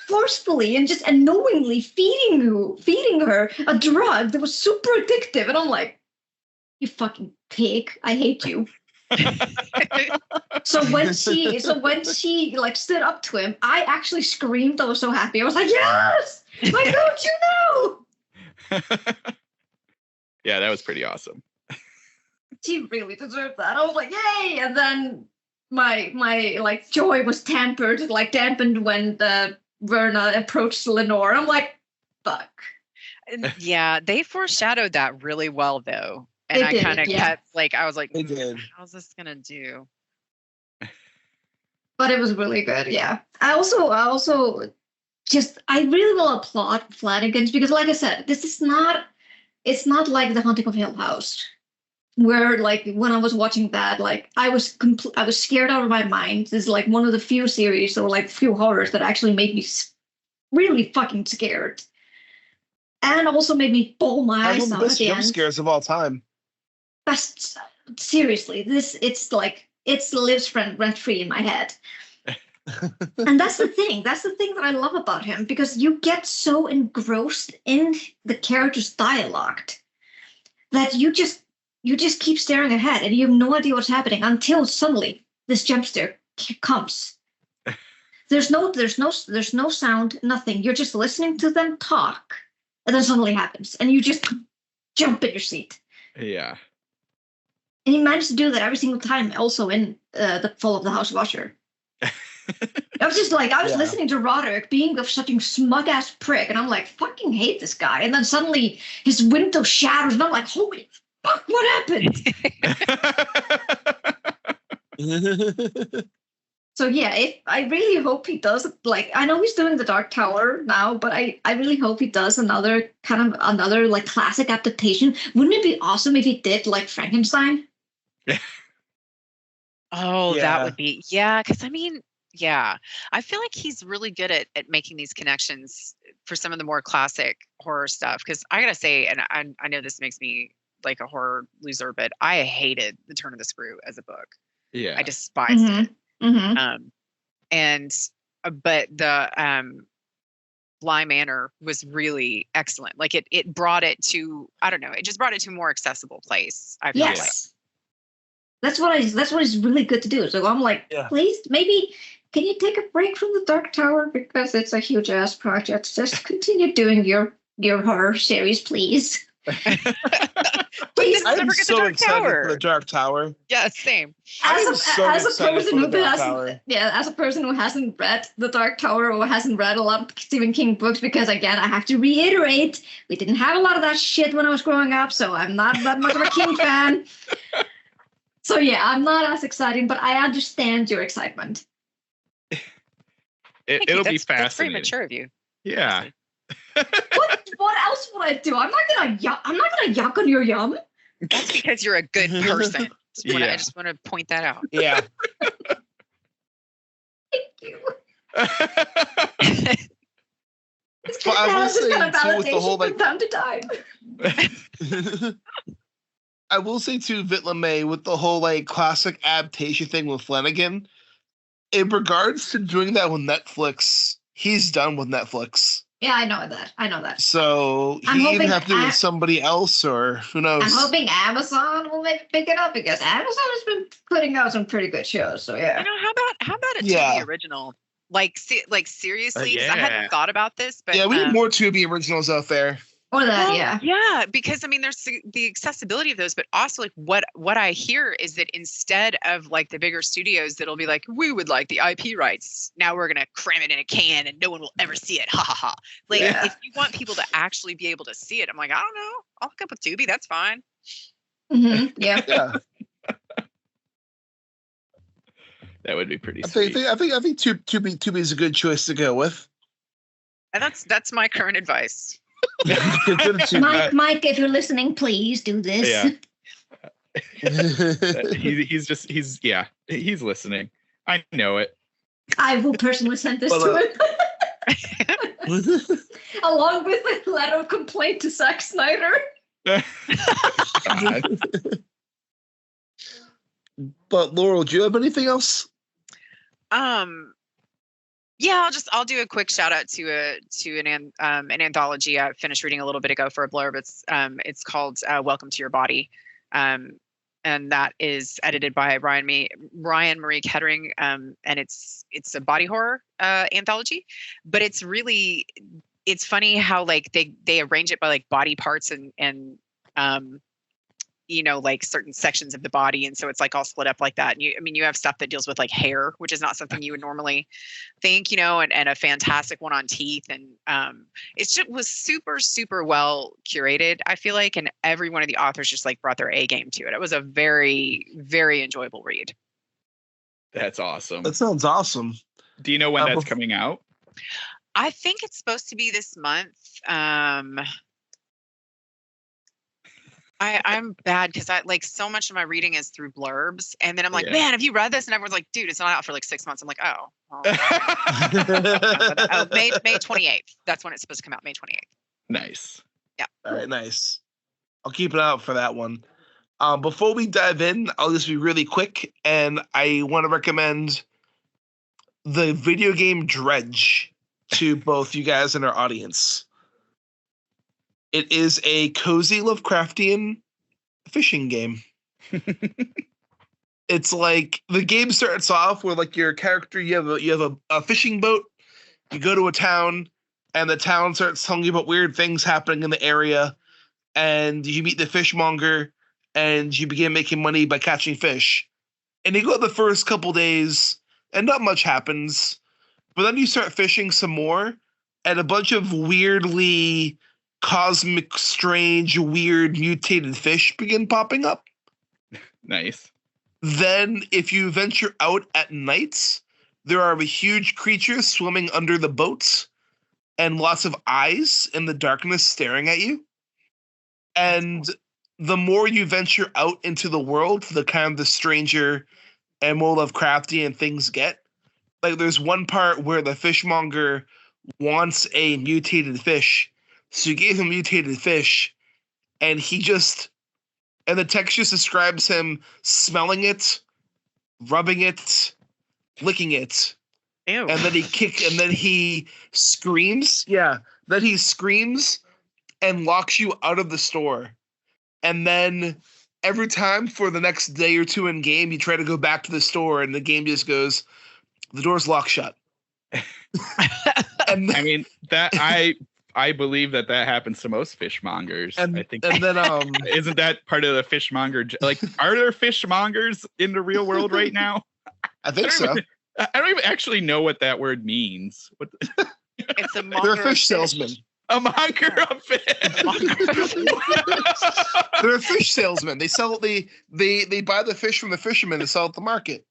forcefully and just unknowingly feeding her a drug that was super addictive. And I'm like, you fucking pig, I hate you. So when she like stood up to him, I actually screamed. I was so happy. I was like, yes, why don't you know? Yeah, that was pretty awesome. She really deserved that. I was like, yay. And then my like joy was dampened when the Verna approached Lenore. I'm like, fuck. Yeah, they foreshadowed that really well though. And I kind of kept like, I was like, how's this gonna do? But it was really good. Yeah. I also just, I really will applaud Flanagan's, because like I said, it's not like The Haunting of Hill House, where like when I was watching that, like I was scared out of my mind. This is like one of the few series or like few horrors that actually made me really fucking scared, and also made me bawl my eyes out. Best jump scares of all time. But seriously, it lives rent free in my head. And that's the thing that I love about him, because you get so engrossed in the character's dialogue that you just keep staring ahead and you have no idea what's happening until suddenly this jump scare comes. There's no sound, nothing. You're just listening to them talk, and then suddenly happens, and you just jump in your seat. Yeah. And he managed to do that every single time, also in the Fall of the House of Usher. I was just like, I was listening to Roderick being a fucking smug ass prick, and I'm like, fucking hate this guy. And then suddenly his window shatters, and I'm like, holy fuck, what happened? So yeah, I really hope he does, like, I know he's doing the Dark Tower now, but I really hope he does another like classic adaptation. Wouldn't it be awesome if he did like Frankenstein? Oh, Yeah. that would be, because I mean, I feel like he's really good at making these connections for some of the more classic horror stuff. Because I gotta say, and I know this makes me like a horror loser, but I hated The Turn of the Screw as a book. Yeah. I despised it. Mm-hmm. But the Bly Manor was really excellent. Like it brought it to, I don't know, it just brought it to a more accessible place. I feel like. That's what it's really good to do. So I'm like, please, maybe can you take a break from the Dark Tower, because it's a huge ass project. Just continue doing your horror series, please. Please. I'm so excited for the Dark Tower. Yeah, same. As a person who hasn't read the Dark Tower or hasn't read a lot of Stephen King books, because again, I have to reiterate, we didn't have a lot of that shit when I was growing up, so I'm not that much of a King fan. So yeah, I'm not as exciting, but I understand your excitement. It'll be fascinating. That's very mature of you. Yeah. What else would I do? I'm not gonna yuck on your yum. That's because you're a good person. I just want to point that out. Yeah. Thank you. It's Well, I will say, kind of too, with the whole, validation from time to time. I will say too, Vitlamay, with the whole like classic adaptation thing with Flanagan, in regards to doing that with Netflix, he's done with Netflix. Yeah, I know that. So he either have to do it with somebody else, or who knows. I'm hoping Amazon will pick it up, because Amazon has been putting out some pretty good shows. So yeah. You know, how about a TV original? Like seriously, because I hadn't thought about this, but we need more Tubi originals out there. Or that, yeah, because I mean, there's the accessibility of those, but also like what I hear is that instead of like the bigger studios that'll be like, we would like the IP rights, now we're gonna cram it in a can and no one will ever see it, ha ha ha. Like if you want people to actually be able to see it, I'm like, I don't know, I'll hook up with Tubi, that's fine. Mm-hmm. Yeah. That would be pretty sweet. I think Tubi is a good choice to go with. And that's my current advice. Mike, if you're listening, please do this. Yeah. He's listening. I know it. I will personally send this to him. Along with a letter of complaint to Zack Snyder. But Laurel, do you have anything else? Yeah, I'll do a quick shout out to an anthology I finished reading a little bit ago for a blurb. It's called Welcome to Your Body, and that is edited by Ryan Marie Kettering, and it's a body horror anthology, but it's funny how like they arrange it by like body parts and you know, like certain sections of the body. And so it's like all split up like that. And you have stuff that deals with like hair, which is not something you would normally think, you know, and a fantastic one on teeth. And it just was super, super well curated, I feel like. And every one of the authors just like brought their A game to it. It was a very, very enjoyable read. That's awesome. That sounds awesome. Do you know when that's coming out? I think it's supposed to be this month. I'm bad because I like so much of my reading is through blurbs, and then I'm like, man, have you read this? And everyone's like, dude, it's not out for like 6 months. I'm like, oh, May 28th. That's when it's supposed to come out, May 28th. Nice. Yeah. All right, nice. I'll keep an eye out for that one. Before we dive in, I'll just be really quick, and I want to recommend the video game Dredge to both you guys and our audience. It is a cozy Lovecraftian fishing game. It's like the game starts off with like your character. You have a fishing boat. You go to a town, and the town starts telling you about weird things happening in the area. And you meet the fishmonger, and you begin making money by catching fish. And you go the first couple days and not much happens. But then you start fishing some more, and a bunch of weirdly cosmic, strange, weird, mutated fish begin popping up. Nice. Then, if you venture out at nights, there are huge creatures swimming under the boats and lots of eyes in the darkness staring at you. And the more you venture out into the world, the kind of the stranger and more Lovecraftian things get. Like, there's one part where the fishmonger wants a mutated fish. So you gave him mutated fish, and the text just describes him smelling it, rubbing it, licking it. Ew. And then he screams. Yeah. Then he screams and locks you out of the store. And then every time for the next day or two in game, you try to go back to the store and the game just goes, the door's locked shut. And I mean, that I believe that happens to most fishmongers. I think, and then isn't that part of the fishmonger? Like, are there fishmongers in the real world right now? I think so. I don't even actually know what that word means. It's a monger. They're a fish salesman. A monger of fish. They're a fish salesman. They they buy the fish from the fishermen and sell it at the market.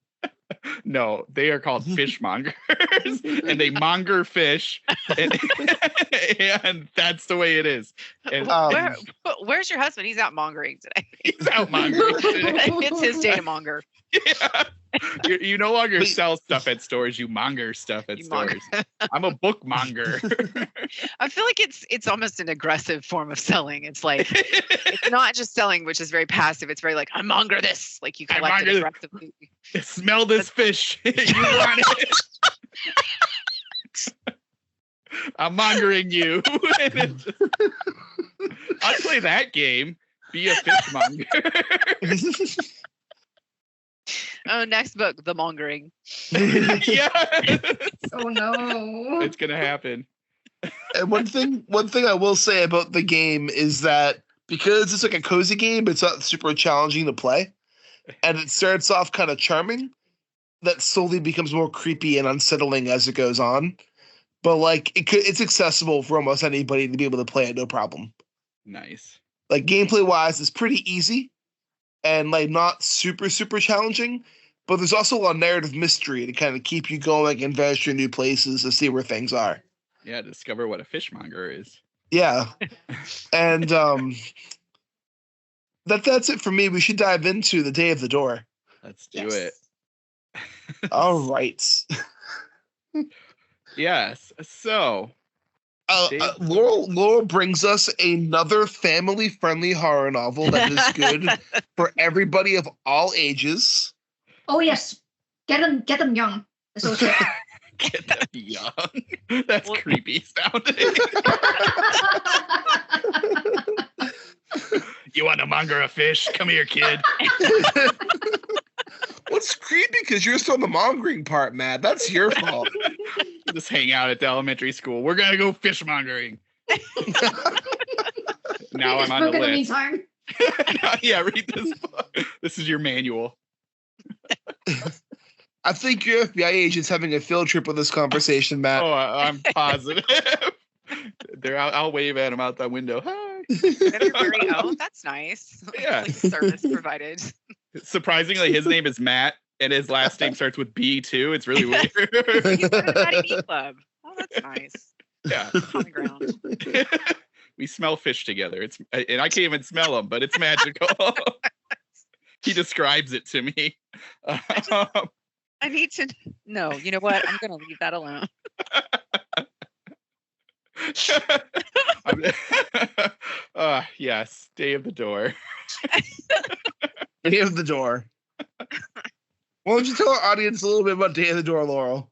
No, they are called fishmongers, and they monger fish, and that's the way it is. And Where's your husband? He's out mongering today. he's out mongering today. It's his day to monger. Yeah. You no longer sell stuff at stores, you monger stuff at stores. I'm a bookmonger. I feel like it's almost an aggressive form of selling. It's like, it's not just selling, which is very passive. It's very like, I monger this. Like, you collect it aggressively. Smell this fish. You want it. I'm mongering you. I'll play that game. Be a fishmonger. Oh, next book, The Mongering. Yeah. Oh no. It's gonna happen. And one thing I will say about the game is that because it's like a cozy game, it's not super challenging to play, and it starts off kind of charming, that slowly becomes more creepy and unsettling as it goes on. But like it's accessible for almost anybody to be able to play it, no problem. Nice. Like gameplay wise, it's pretty easy, and like not super challenging. But there's also a lot of narrative mystery to kind of keep you going and venture new places to see where things are. Yeah, discover what a fishmonger is. Yeah. And that's it for me. We should dive into the Day of the Door. Let's do it. All right. Yes. So Laurel brings us another family-friendly horror novel that is good for everybody of all ages. Oh yes, get them young. It's okay. Get them young. That's creepy sounding. You want to monger a fish? Come here, kid. What's creepy? Because you're still on the mongering part, Matt. That's your fault. Just hang out at the elementary school. We're gonna go fishmongering. Now I'm on the list. Meantime. Yeah, read this book. This is your manual. I think your FBI agent's having a field trip with this conversation, Matt. Oh, I'm positive. I'll wave at him out that window. Hi. Very, oh, that's nice. Yeah. Like service provided. Surprisingly, his name is Matt, and his last name starts with B too. It's really weird. He's part of the Matty Meat Club. Oh, that's nice. Yeah. Common ground. We smell fish together. And I can't even smell them, but it's magical. He describes it to me. I need to know. You know what? I'm going to leave that alone. Yes, Day of the Door. Day of the Door. Why don't you tell our audience a little bit about Day of the Door, Laurel?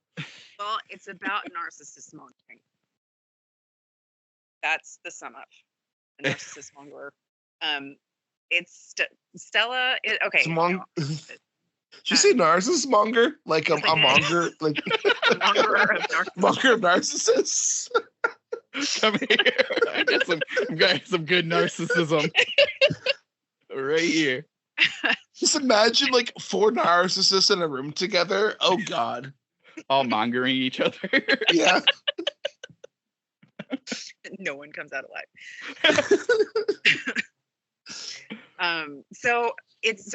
Well, it's about narcissist mongering. That's the sum up. A narcissist monger. It's Stella. Okay. Did you say narcissist monger? Like a monger? Like monger of narcissists. Monger of narcissists? Come here. I got some good narcissism right here. Just imagine like 4 narcissists in a room together. Oh God. All mongering each other. Yeah. No one comes out alive. So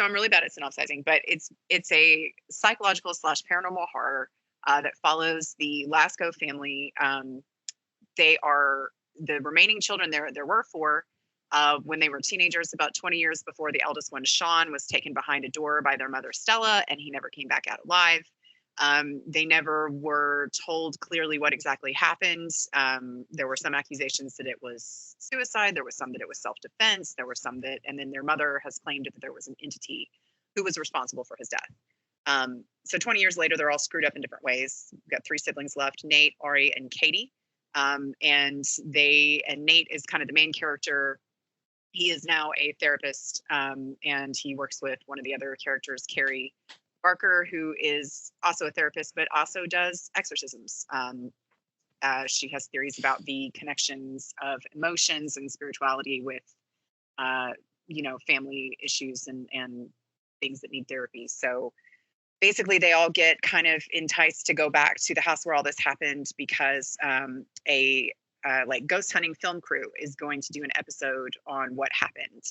I'm really bad at synopsizing, but it's a psychological / paranormal horror that follows the Lasco family. They are the remaining children. There were 4 when they were teenagers, about 20 years before the eldest one, Sean, was taken behind a door by their mother, Stella, and he never came back out alive. They never were told clearly what exactly happened. There were some accusations that it was suicide. There was some that it was self-defense. There were some that, and then their mother has claimed that there was an entity who was responsible for his death. So 20 years later, they're all screwed up in different ways. We've got 3 siblings left: Nate, Ari, and Katie. And Nate is kind of the main character. He is now a therapist, and he works with one of the other characters, Carrie Barker, who is also a therapist, but also does exorcisms. She has theories about the connections of emotions and spirituality with, family issues and things that need therapy. So basically, they all get kind of enticed to go back to the house where all this happened because a ghost hunting film crew is going to do an episode on what happened.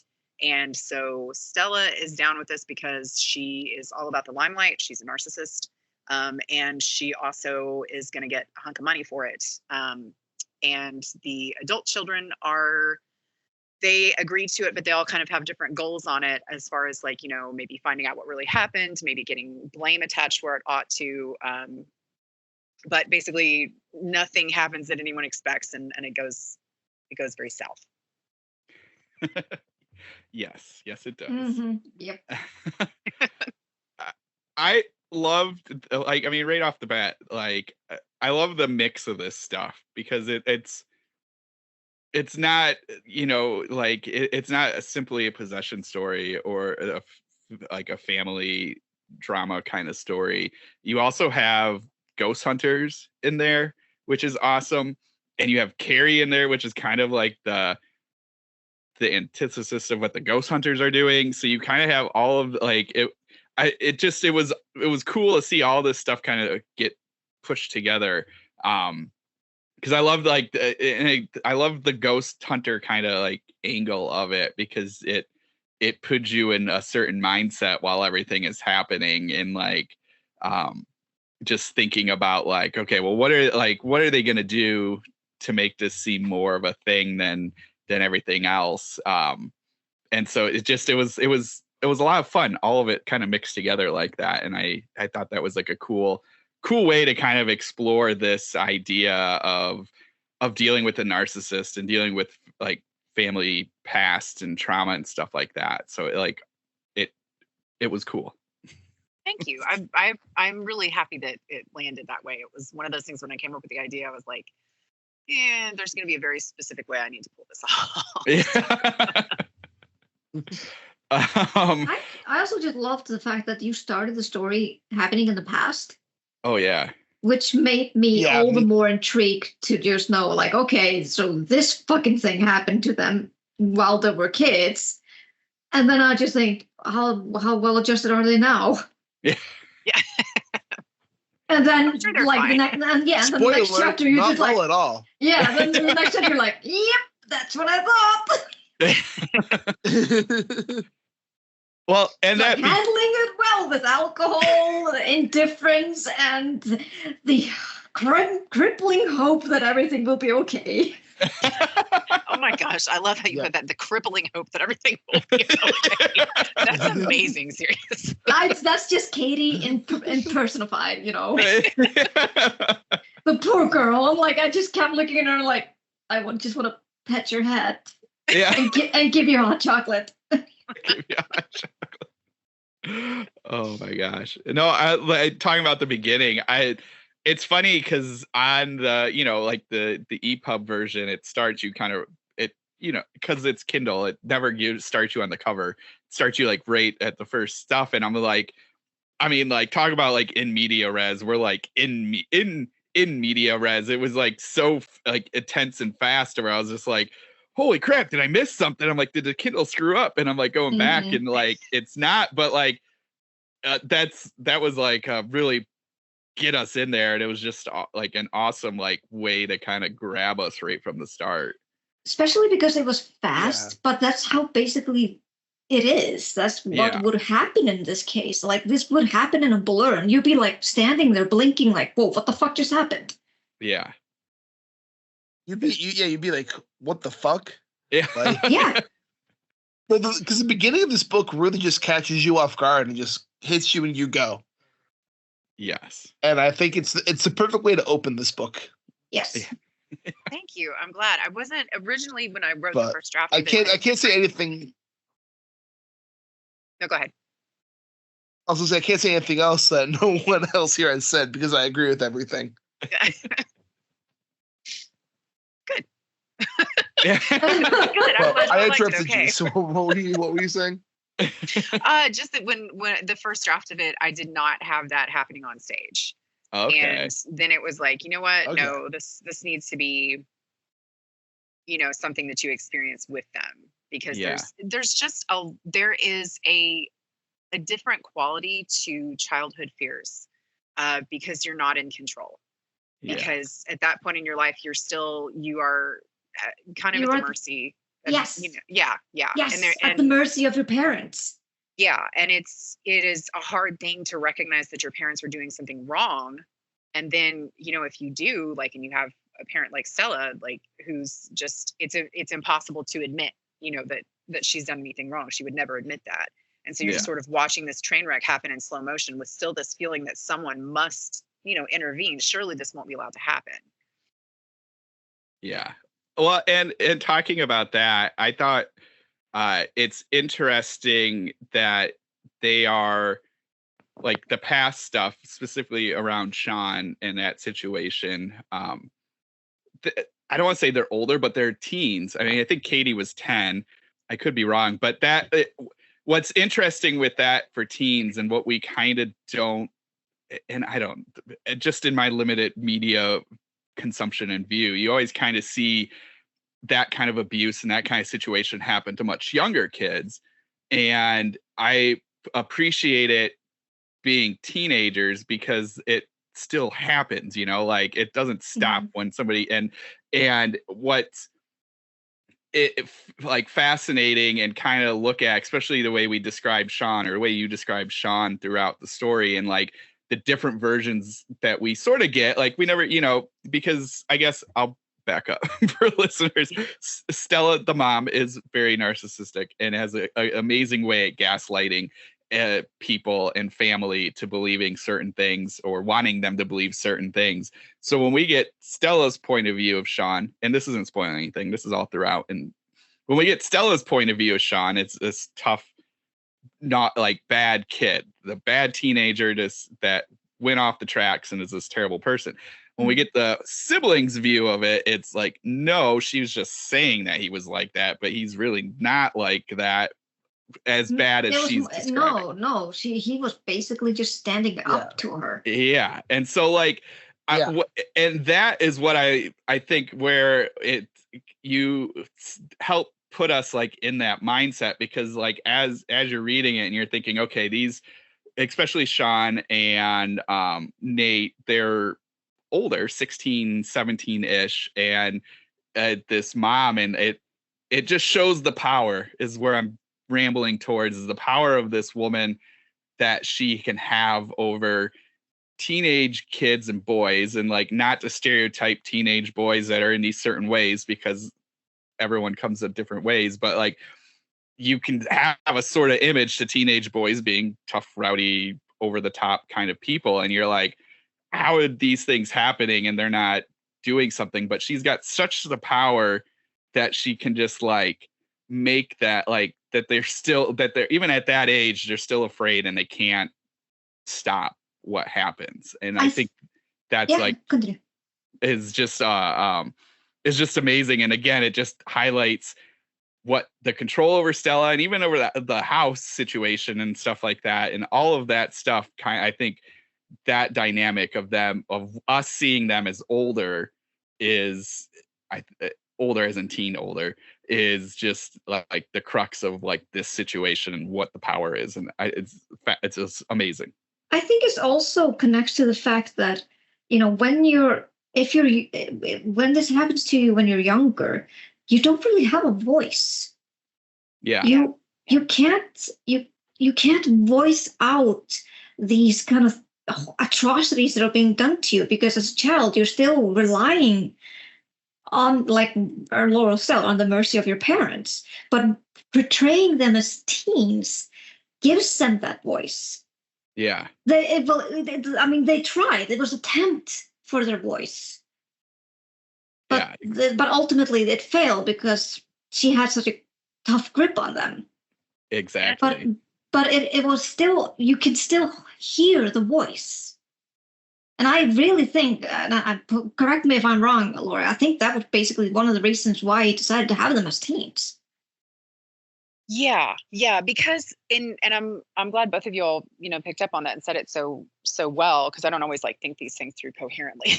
And so Stella is down with this because she is all about the limelight. She's a narcissist. And she also is going to get a hunk of money for it. And the adult children they agree to it, but they all kind of have different goals on it as far as maybe finding out what really happened, maybe getting blame attached where it ought to. But basically nothing happens that anyone expects, and it goes very south. Yes, it does. Mm-hmm. Yep. I loved, right off the bat, I love the mix of this stuff because it's not, it's not simply a possession story or a family drama kind of story. You also have ghost hunters in there, which is awesome. And you have Carrie in there, which is kind of like the antithesis of what the ghost hunters are doing. So you kind of have all of it was cool to see all this stuff kind of get pushed together. Because I love I love the ghost hunter kind of angle of it, because it puts you in a certain mindset while everything is happening, and just thinking about okay, well, what are they gonna do to make this seem more of a thing than everything else? And so it was a lot of fun, all of it kind of mixed together like that. And I thought that was a cool way to kind of explore this idea of dealing with a narcissist and dealing with family past and trauma and stuff like that. So it was cool. Thank you. I'm really happy that it landed that way. It was one of those things when I came up with the idea, I was like, there's going to be a very specific way I need to pull this off. I also just loved the fact that you started the story happening in the past. Oh yeah. Which made me all the more intrigued to just know, okay, so this fucking thing happened to them while they were kids. And then I just think, how well adjusted are they now? Yeah. Yeah. And then sure the next, and then the next chapter you're not just well at all. Yeah, then the next chapter you're like, yep, that's what I thought. Well, and that handling it well with alcohol, indifference, and the crippling hope that everything will be okay. Oh my gosh, I love how you put that. The crippling hope that everything will be okay. That's amazing, seriously. That's just Katie in personified, The poor girl. I just kept looking at her I just want to pet your head. Yeah. And give you hot chocolate. Oh my gosh. No, talking about the beginning, it's funny because on the the EPUB version, it starts you kind of because it's Kindle, it never starts you on the cover. It starts you right at the first stuff, and I'm talk about in media res. We're in media res. It was so intense and fast, where I was just holy crap, did I miss something? I'm like, did the Kindle screw up? And I'm like going back Mhm. and like it's not, but like that was like really get us in there, and it was just like an awesome like way to kind of grab us right from the start. Especially because it was fast, but that's how basically it is. That's what Yeah. would happen in this case. Like this would happen in a blur, and you'd be like standing there blinking, like, "Whoa, what the fuck just happened?" Yeah. You'd be like, what the fuck? Yeah. Like, Yeah. because the beginning of this book really just catches you off guard and just hits you and you go. Yes. And I think it's the perfect way to open this book. Yes. Yeah. Thank you. I'm glad. I wasn't originally when I wrote But the first draft. I of it, can't say anything. No, go ahead. Also, say I can't say anything else that no one else here has said because I agree with everything. Good. Yeah. Good. Well, I liked it, interrupted you. So what were you saying? Just that when the first draft of it, I did not have that happening on stage. Okay. And then it was like, you know what? Okay. No, this needs to be, something that you experience with them, because Yeah. there is a different quality to childhood fears, because you're not in control. Yeah. Because at that point in your life, you are kind of You at are- the mercy. Of, Yes. Yeah. Yes, And at the mercy of your parents. yeah, and it is a hard thing to recognize that your parents are doing something wrong, and then if you do, like, and you have a parent like Stella, like, who's just it's impossible to admit that she's done anything wrong. She would never admit that, and so you're just Yeah. sort of watching this train wreck happen in slow motion with still this feeling that someone must intervene. Surely this won't be allowed to happen. Yeah. Well, and talking about that, I thought it's interesting that they are like the past stuff, specifically around Sean and that situation. I don't want to say they're older, but they're teens. I mean, I think Katie was 10. I could be wrong, but what's interesting with that for teens and what we kind of don't, and I don't, just in my limited media consumption and view, you always kind of see that kind of abuse and that kind of situation happen to much younger kids. And I appreciate it being teenagers because it still happens, like it doesn't stop when somebody, and what's like fascinating and kind of look at, especially the way we describe Sean, or the way you describe Sean throughout the story, and like the different versions that we sort of get, like we never, because I guess I'll back up for listeners. Stella, the mom, is very narcissistic and has an amazing way at gaslighting people and family to believing certain things or wanting them to believe certain things. So when we get Stella's point of view of Sean, and this isn't spoiling anything, this is all throughout, and when we get Stella's point of view of Sean, it's this tough, not like bad kid, the bad teenager that went off the tracks and is this terrible person. When we get the siblings' view of it, it's like, no, she was just saying that he was like that, but he's really not like that, as bad as she's describing. No, he was basically just standing up to her. Yeah, and so like, and that is what I think where you help put us like in that mindset, because like as you're reading it and you're thinking, okay, these, especially Sean and Nate, they're older, 16, 17-ish, and this mom, and it just shows the power, is where I'm rambling towards, is the power of this woman that she can have over teenage kids and boys, and like not to stereotype teenage boys that are in these certain ways, because everyone comes in different ways, but like you can have a sort of image to teenage boys being tough, rowdy, over the top kind of people, and you're like, how are these things happening and they're not doing something? But she's got such the power that she can just like make that, like, that they're even at that age, they're still afraid and they can't stop what happens. And I think that's continue. is just amazing. And again, it just highlights what the control over Stella and even over the house situation and stuff like that, and all of that stuff I think that dynamic of them, of us seeing them as older, is older as in teen older, is just like the crux of like this situation and what the power is, and it's just amazing. I think it also connects to the fact that, when when this happens to you when you're younger, you don't really have a voice. Yeah. You can't voice out these kind of atrocities that are being done to you, because as a child you're still relying on, like Laurel said, on the mercy of your parents. But portraying them as teens gives them that voice. Yeah. They tried. It was an attempt for their voice. But ultimately it failed because she had such a tough grip on them. Exactly. But it was still, you can still hear the voice. And I really think, correct me if I'm wrong, Laura, I think that was basically one of the reasons why he decided to have them as teens. Yeah, because and I'm glad both of you all picked up on that and said it so well, because I don't always think these things through coherently.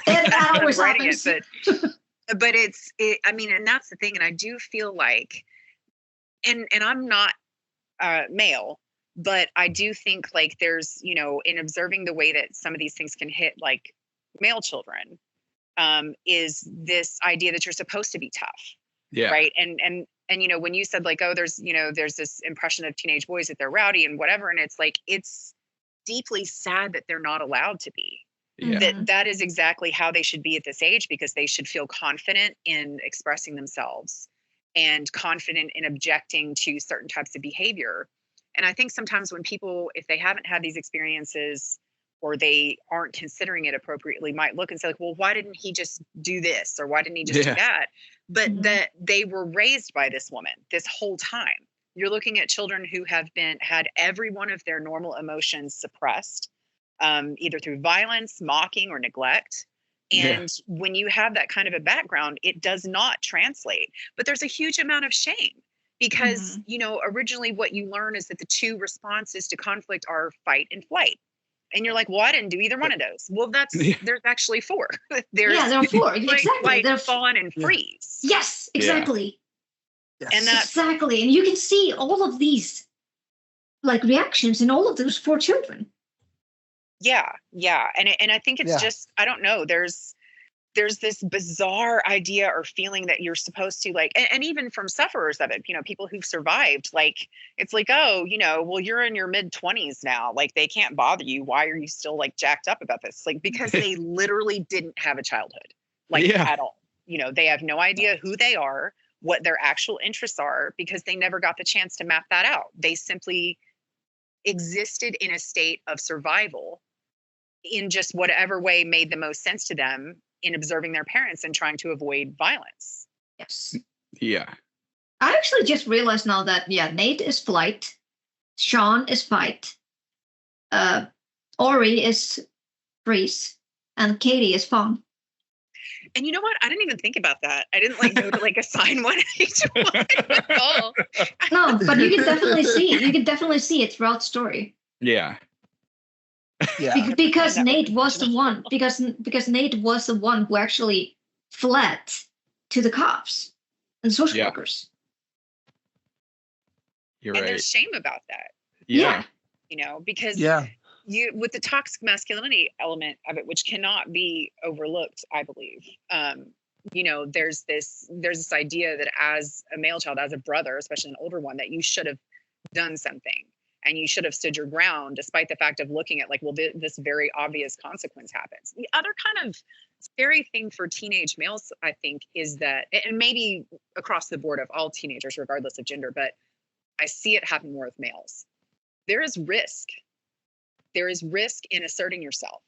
That always happens. But and that's the thing, and I do feel like, and I'm not male, but I do think there's in observing the way that some of these things can hit male children, is this idea that you're supposed to be tough. Yeah. Right. And when you said there's this impression of teenage boys that they're rowdy and whatever, and it's deeply sad that they're not allowed to be. Yeah. That is exactly how they should be at this age, because they should feel confident in expressing themselves and confident in objecting to certain types of behavior. And I think sometimes when people, if they haven't had these experiences or they aren't considering it appropriately, might look and say well, why didn't he just do this? Or why didn't he just do that? But that they were raised by this woman this whole time. You're looking at children who have had every one of their normal emotions suppressed, either through violence, mocking, or neglect. And when you have that kind of a background, it does not translate. But there's a huge amount of shame because, originally what you learn is that the two responses to conflict are fight and flight. And you're like, well, I didn't do either one of those. Well, there's actually four. There are four. Exactly. Fight, fawn, and freeze. Yes, exactly. Yes. And that's exactly. And you can see all of these reactions in all of those four children. Yeah. And I think it's just, I don't know, there's this bizarre idea or feeling that you're supposed to and even from sufferers of it, people who've survived, it's oh, well, you're in your mid-20s now, they can't bother you. Why are you still jacked up about this? Because they literally didn't have a childhood at all. They have no idea who they are, what their actual interests are, because they never got the chance to map that out. They simply existed in a state of survival in just whatever way made the most sense to them in observing their parents and trying to avoid violence. Yes. Yeah. I actually just realized now that, Nate is flight, Sean is fight, Ori is freeze, and Katie is fawn. And you know what? I didn't even think about that. I didn't go to assign one each one at all. No, but you can definitely see it throughout the story. Yeah. Yeah. Because Nate was the one. Because Nate was the one who actually fled to the cops and social workers. You're and right. There's shame about that. Yeah. Because you with the toxic masculinity element of it, which cannot be overlooked, I believe. There's this idea that as a male child, as a brother, especially an older one, that you should have done something. And you should have stood your ground, despite the fact of looking at this very obvious consequence happens. The other kind of scary thing for teenage males, I think, is that, and maybe across the board of all teenagers, regardless of gender, but I see it happen more with males. There is risk. There is risk in asserting yourself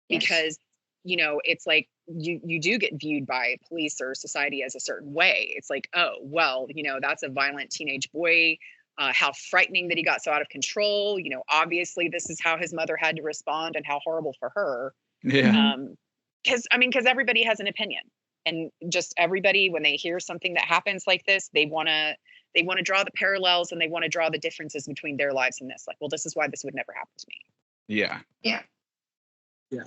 because, it's you do get viewed by police or society as a certain way. It's oh, well, that's a violent teenage boy. How frightening that he got so out of control. Obviously this is how his mother had to respond and how horrible for her. Yeah. Because everybody has an opinion, and just everybody, when they hear something that happens like this, they want to draw the parallels and they want to draw the differences between their lives and this. Well, this is why this would never happen to me. Yeah. Yeah. Yeah.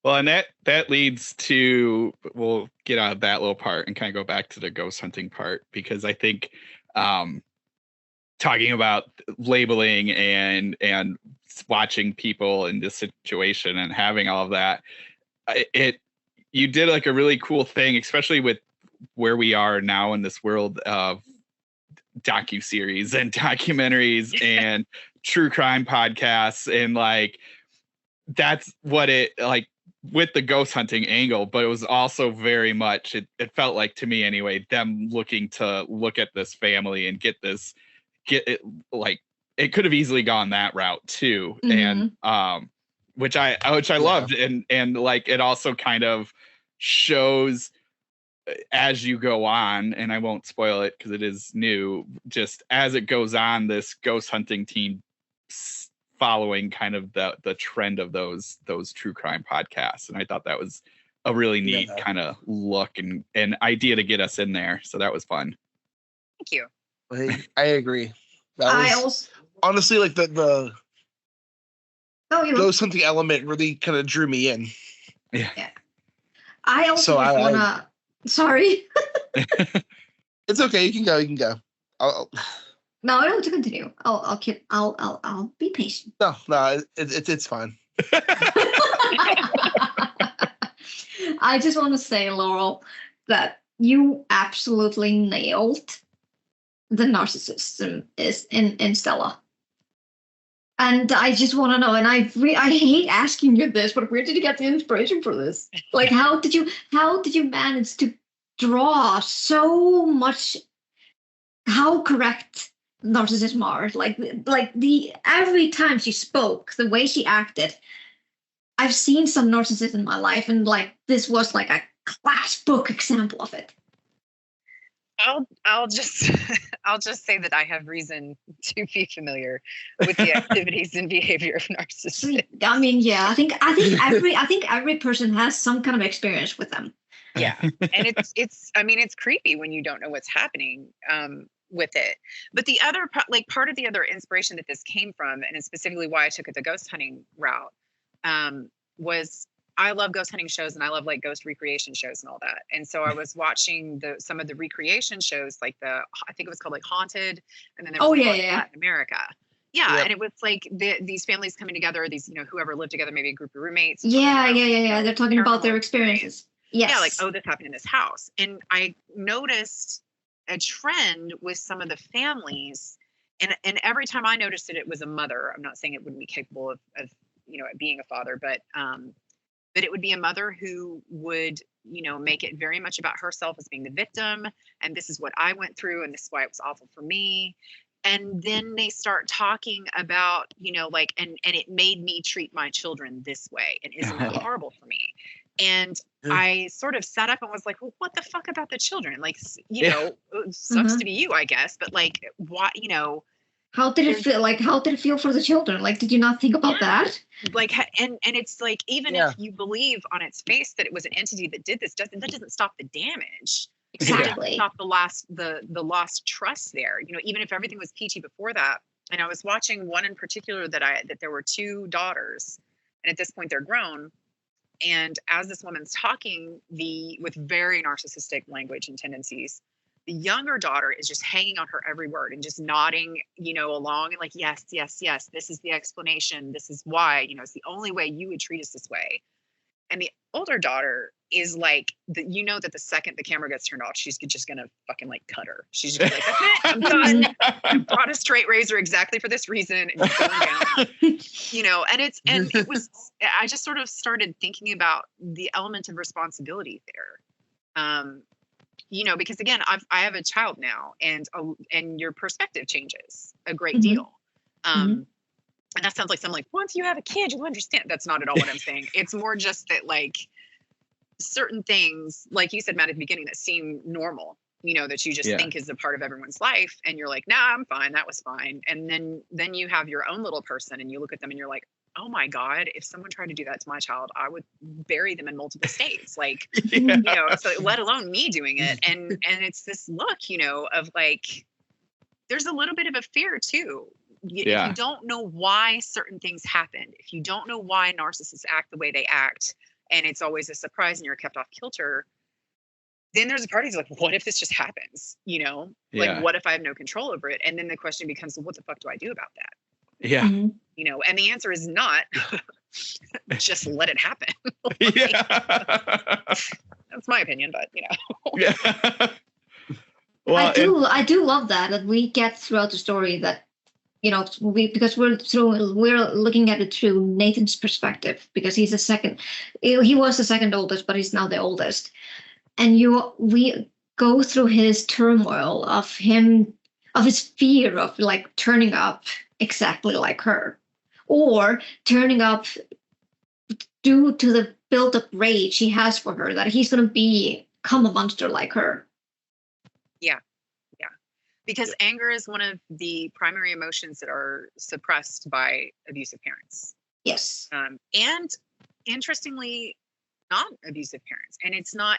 Well, and that leads to, we'll get out of that little part and kind of go back to the ghost hunting part, because I think talking about labeling and watching people in this situation and having all of that, you did like a really cool thing, especially with where we are now in this world of docuseries and documentaries and true crime podcasts, and like that's what it like with the ghost hunting angle, but it was also very much it felt like, to me anyway, them looking to look at this family and get it, like it could have easily gone that route too. And which I loved, and like it also kind of shows as you go on, and I won't spoil it because it is new, just as it goes on, this ghost hunting team following kind of the trend of those true crime podcasts. And I thought that was a really neat kind of look and idea to get us in there. So that was fun. Thank you. I agree. Honestly, like the ghost hunting element really kind of drew me in. Yeah. I also wanna. Sorry. It's okay. You can go. No, I don't want to continue. I'll be patient. No, it's fine. I just want to say, Laurel, that you absolutely nailed the narcissism is in Stella. And I just want to know, and I hate asking you this, but where did you get the inspiration for this? Like, how did you manage to draw so much? How correct narcissism are? Like the every time she spoke, the way she acted. I've seen some narcissism in my life, and like this was like a class book example of it. I'll just say that I have reason to be familiar with the activities and behavior of narcissists. I mean, yeah, I think every person has some kind of experience with them. Yeah, and it's creepy when you don't know what's happening with it. But the other part of the other inspiration that this came from, and specifically why I took it the ghost hunting route, was I love ghost hunting shows, and I love like ghost recreation shows and all that. And so I was watching some of the recreation shows, like I think it was called like Haunted, and then there was Latin America. Yeah, yep. And it was like these families coming together, these whoever lived together, maybe a group of roommates. Yeah. They're talking about their experiences. Yes. Yeah, like, oh, this happened in this house, and I noticed a trend with some of the families, and every time I noticed it was a mother. I'm not saying it wouldn't be capable of being a father, but it would be a mother who would make it very much about herself as being the victim, and this is what I went through, and this is why it was awful for me. And then they start talking about and it made me treat my children this way, and isn't that horrible for me? And I sort of sat up and was like, well, what the fuck about the children? Like, it sucks to be you, I guess. But like, what, how did it feel? Like, how did it feel for the children? Like, did you not think about that? Like, and it's like, even if you believe on its face that it was an entity that did this, that doesn't stop the damage. Exactly. It doesn't stop the lost trust there. Even if everything was peachy before that. And I was watching one in particular that there were two daughters, and at this point they're grown. And as this woman's talking, with very narcissistic language and tendencies, the younger daughter is just hanging on her every word and just nodding, along, and like, yes, this is the explanation. This is why, it's the only way you would treat us this way. And the older daughter is like, that the second the camera gets turned off, she's just gonna fucking like cut her. She's just like, that's it, I'm done. I brought a straight razor exactly for this reason, and it's going down. And it was. I just sort of started thinking about the element of responsibility there, because again, I have a child now, and your perspective changes a great deal. And that sounds like something like, once you have a kid, you'll understand. That's not at all what I'm saying. It's more just that, like, certain things, like you said, Matt, at the beginning, that seem normal, that you just think is a part of everyone's life. And you're like, nah, I'm fine. That was fine. And then you have your own little person, and you look at them and you're like, oh my God, if someone tried to do that to my child, I would bury them in multiple states. Like, so let alone me doing it. And it's this look, of like, there's a little bit of a fear too. If you don't know why certain things happen, if you don't know why narcissists act the way they act, and it's always a surprise and you're kept off kilter, then there's a part of you like, what if this just happens? You know, like what if I have no control over it? And then the question becomes, what the fuck do I do about that? Yeah. You know, and the answer is not just let it happen. That's my opinion, but you know. Yeah. Well, I do love that we get throughout the story that, you know, because we're looking at it through Nathan's perspective, because he's he was the second oldest, but he's now the oldest. And we go through his turmoil of his fear of like turning up exactly like her, or turning up due to the built-up rage he has for her, that he's going to become a monster like her. Because anger is one of the primary emotions that are suppressed by abusive parents. Yes. And interestingly, non-abusive parents. And it's not,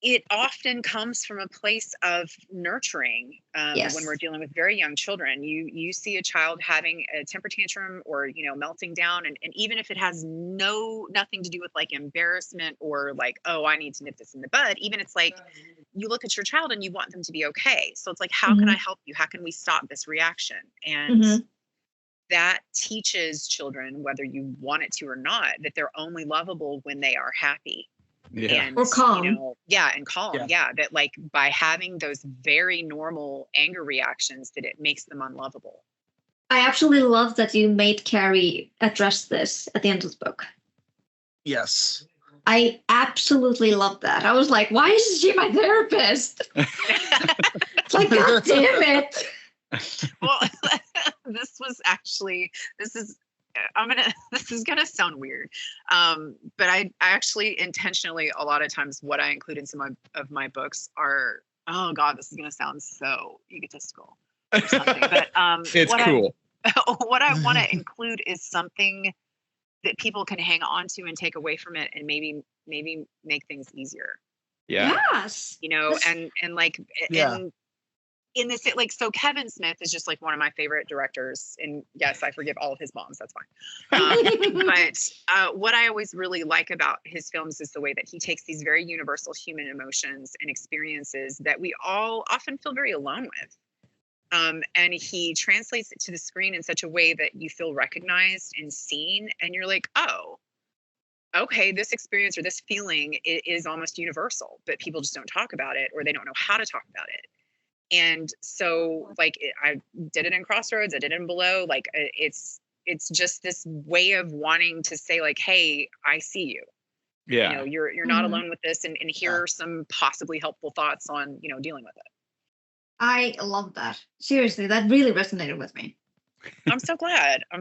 it often comes from a place of nurturing. When we're dealing with very young children, you see a child having a temper tantrum or, you know, melting down. And even if it has nothing to do with like embarrassment or like, oh, I need to nip this in the bud, even it's like, you look at your child and you want them to be okay. So it's like, how can I help you? How can we stop this reaction? And that teaches children, whether you want it to or not, that they're only lovable when they are happy. Yeah. And, or calm. You know, and calm. Yeah. That like by having those very normal anger reactions, that it makes them unlovable. I absolutely love that you made Carrie address this at the end of the book. Yes. I absolutely love that. I was like, why is she my therapist? It's like, God damn it. Well, this is gonna sound weird, but I actually intentionally, a lot of times what I include in some of my books are, oh god, this is gonna sound so egotistical or something, but it's cool. What I want to include is something that people can hang on to and take away from it, and maybe make things easier. Yes. You know, and like and in this, like, so Kevin Smith is just like one of my favorite directors, and yes, I forgive all of his moms, that's fine. But what I always really like about his films is the way that he takes these very universal human emotions and experiences that we all often feel very alone with. And he translates it to the screen in such a way that you feel recognized and seen, and you're like, oh, okay, this experience or this feeling is almost universal, but people just don't talk about it, or they don't know how to talk about it. And so, like, I did it in Crossroads, I did it in Below. Like, it's just this way of wanting to say, like, hey, I see you. Yeah. You know, you're not alone with this, and here are some possibly helpful thoughts on, you know, dealing with it. I love that. Seriously, that really resonated with me. I'm so glad. I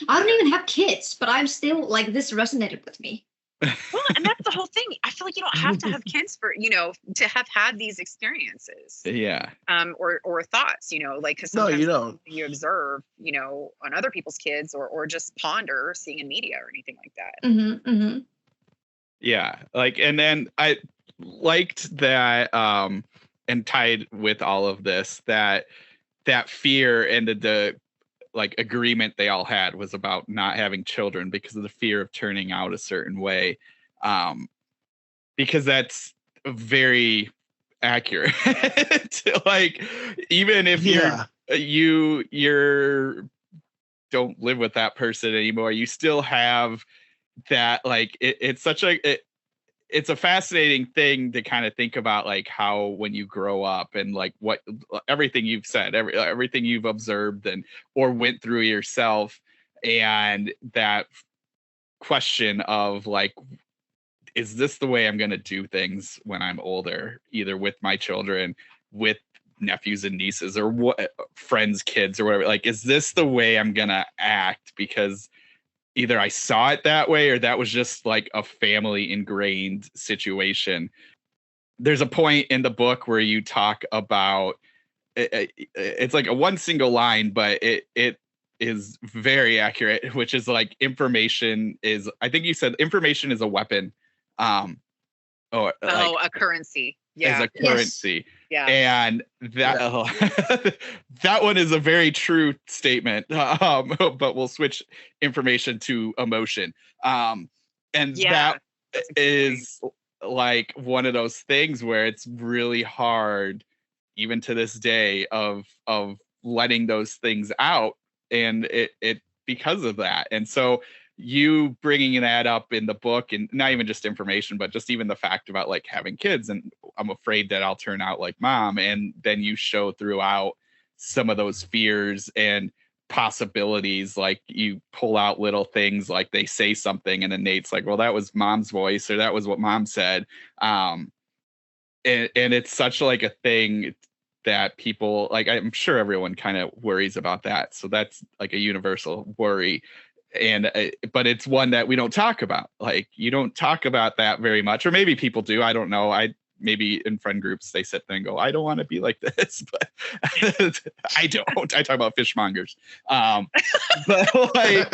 don't even have kids, but I'm still like, this resonated with me. Well, and that's the whole thing. I feel like you don't have to have kids for, you know, to have had these experiences. Yeah. Or thoughts, you know, like, because sometimes you observe, you know, on other people's kids, or just ponder seeing in media or anything like that. Yeah. Like, and then I liked that, and tied with all of this, that fear and the like agreement they all had was about not having children because of the fear of turning out a certain way, because that's very accurate. Like, even if you're don't live with that person anymore, you still have that, like, it's such it's a fascinating thing to kind of think about, like, how when you grow up and like what everything you've said, everything you've observed or went through yourself, and that question of like, is this the way I'm going to do things when I'm older, either with my children, with nephews and nieces, or what friends' kids or whatever? Like, is this the way I'm going to act? Because either I saw it that way, or that was just like a family ingrained situation. There's a point in the book where you talk about it's like a one single line, but it is very accurate, which is like, information is, I think you said information is a weapon. A currency. Yeah. As a currency. Yeah. And that that one is a very true statement. But we'll switch information to emotion. And that is like one of those things where it's really hard, even to this day, of letting those things out, and it because of that. And so you bringing that up in the book, and not even just information, but just even the fact about like having kids, and I'm afraid that I'll turn out like mom, and then you show throughout some of those fears and possibilities. Like you pull out little things, like they say something and then Nate's like, well, that was mom's voice, or that was what mom said. And it's such like a thing that people, like, I'm sure everyone kind of worries about that. So that's like a universal worry. And but it's one that we don't talk about. Like, you don't talk about that very much, or maybe people do. I don't know. Maybe in friend groups they sit there and go, I don't want to be like this, but I don't. I talk about fishmongers. But like,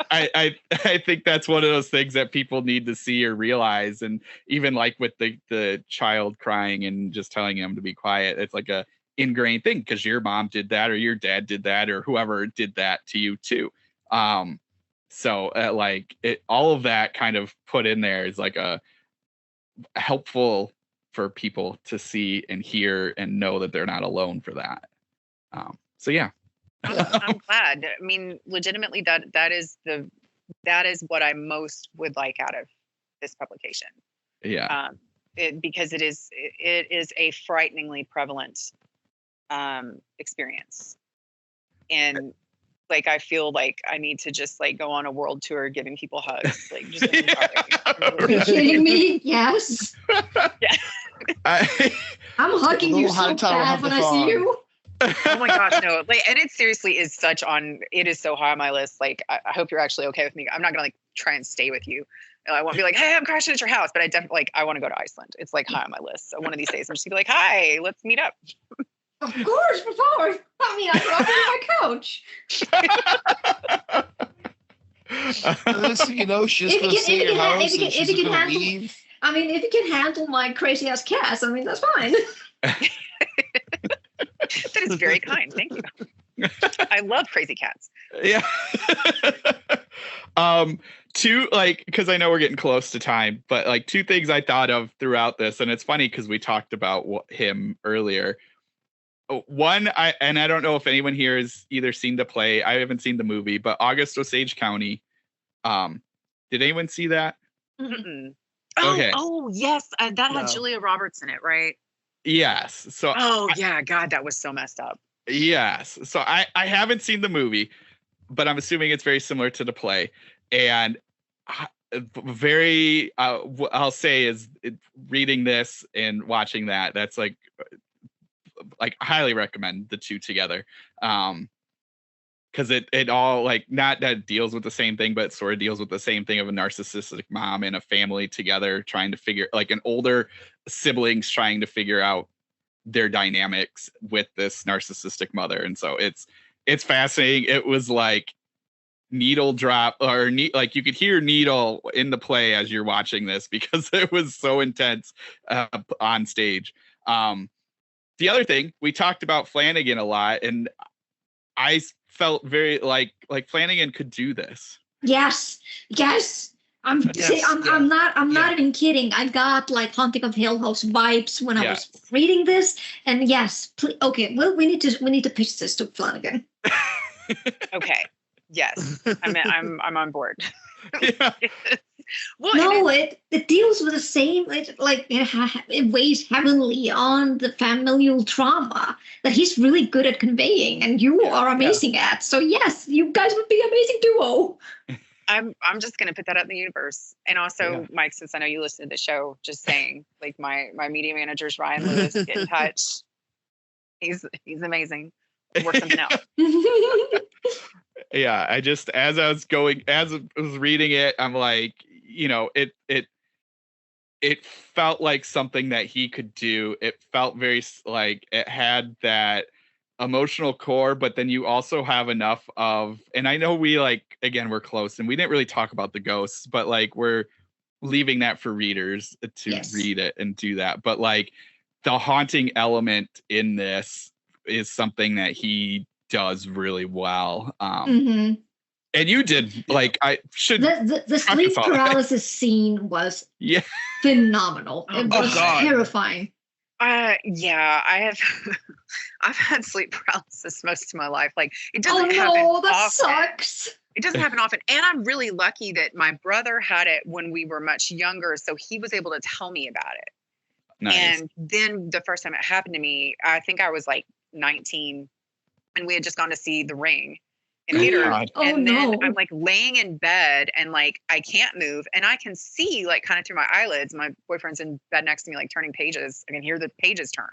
I think that's one of those things that people need to see or realize. And even like with the child crying and just telling him to be quiet, it's like a ingrained thing because your mom did that, or your dad did that, or whoever did that to you too. So like all of that kind of put in there is like a helpful for people to see and hear and know that they're not alone for that. So yeah. I'm glad. I mean, legitimately, that is what I most would like out of this publication. Yeah. Because it is a frighteningly prevalent experience, and like I feel like I need to just like go on a world tour giving people hugs. Like, just are you kidding me? Yes. Yeah. I'm hugging you so bad when I see you. Oh my gosh, no! Like, and it seriously is it is so high on my list. Like, I hope you're actually okay with me. I'm not gonna like try and stay with you. I won't be like, hey, I'm crashing at your house. But I definitely I want to go to Iceland. It's like high on my list. So one of these days, I'm just gonna be like, hi, let's meet up. Of course, before. I mean, I grew up on my couch. Listen, you know, she's going to stay at your house and she's going to leave. I mean, if you can handle my crazy ass cats, I mean, that's fine. That is very kind. Thank you. I love crazy cats. Yeah. Two, like, because I know we're getting close to time, but like two things I thought of throughout this, and it's funny because we talked about him earlier. One, I don't know if anyone here has either seen the play. I haven't seen the movie, but August Osage County. Did anyone see that? Mm-mm. Okay. Oh yes, that had Julia Roberts in it, right? Yes. So. Yeah, God, that was so messed up. Yes. So I haven't seen the movie, but I'm assuming it's very similar to the play, and very I'll say is reading this and watching that. That's like I highly recommend the two together. Because it all, like, not that it deals with the same thing, but it sort of deals with the same thing of a narcissistic mom and a family together trying to figure, like, an older siblings trying to figure out their dynamics with this narcissistic mother. And so it's fascinating. It was like needle drop, or like you could hear needle in the play as you're watching this because it was so intense on stage. The other thing, we talked about Flanagan a lot, and I felt very like Flanagan could do this. Yes. I'm not even kidding. I got like Haunting of Hill House vibes when I was reading this, and yes, okay. Well, we need to pitch this to Flanagan. Okay. Yes, I'm on board. Yeah. Well, no, it deals with the same, it weighs heavily on the familial trauma that he's really good at conveying, and you are amazing at. So yes, you guys would be an amazing duo. I'm just gonna put that out in the universe. And also, Mike, since I know you listen to the show, just saying, like my media manager's Ryan Lewis, get in touch. He's amazing. Work something out. Yeah, I just as I was reading it, I'm like, you know, it felt like something that he could do. It felt very like it had that emotional core, but then you also have enough of, and I know we again, we're close and we didn't really talk about the ghosts, but like we're leaving that for readers to read it and do that. But like the haunting element in this is something that he does really well. Mm-hmm. And you did, like, I should. The sleep paralysis scene was phenomenal. It was terrifying. Yeah, I've had sleep paralysis most of my life. Like, it doesn't happen often. That sucks. It doesn't happen often. And I'm really lucky that my brother had it when we were much younger, so he was able to tell me about it. Nice. And then the first time it happened to me, I think I was like 19, and we had just gone to see The Ring in theater. And then I'm like laying in bed, and like I can't move, and I can see like kind of through my eyelids. My boyfriend's in bed next to me, like turning pages. I can hear the pages turn.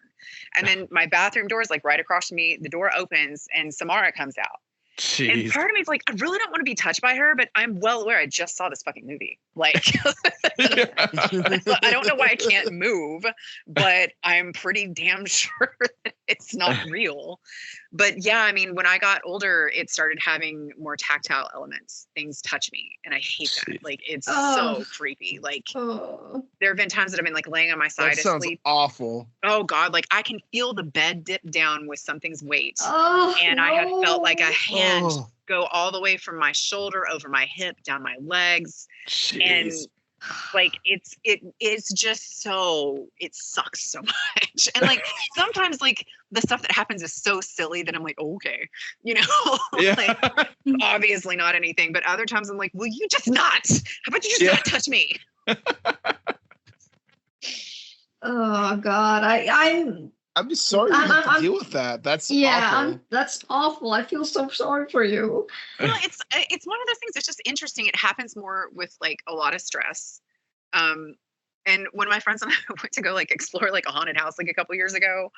And then my bathroom door is like right across from me. The door opens, and Samara comes out. Jeez. And part of me is like, I really don't want to be touched by her, but I'm well aware I just saw this fucking movie. Like, I don't know why I can't move, but I'm pretty damn sure that it's not real. But yeah, I mean, when I got older, it started having more tactile elements. Things touch me, and I hate that. Like, it's so creepy. Like, there have been times that I've been like laying on my side asleep. That sounds awful. Oh God, like I can feel the bed dip down with something's weight. And I have felt like a hand go all the way from my shoulder over my hip, down my legs. Jeez. And like it's just so, it sucks so much. And like sometimes like the stuff that happens is so silly that I'm like, okay, you know, like obviously not anything. But other times I'm like, will you just not? How about you just not touch me? Oh God, I'm just sorry you have to deal with that. That's awful. That's awful. I feel so sorry for you. Well, it's one of those things that's just interesting. It happens more with like a lot of stress. And when my friends and I went to go like explore like a haunted house like a couple years ago,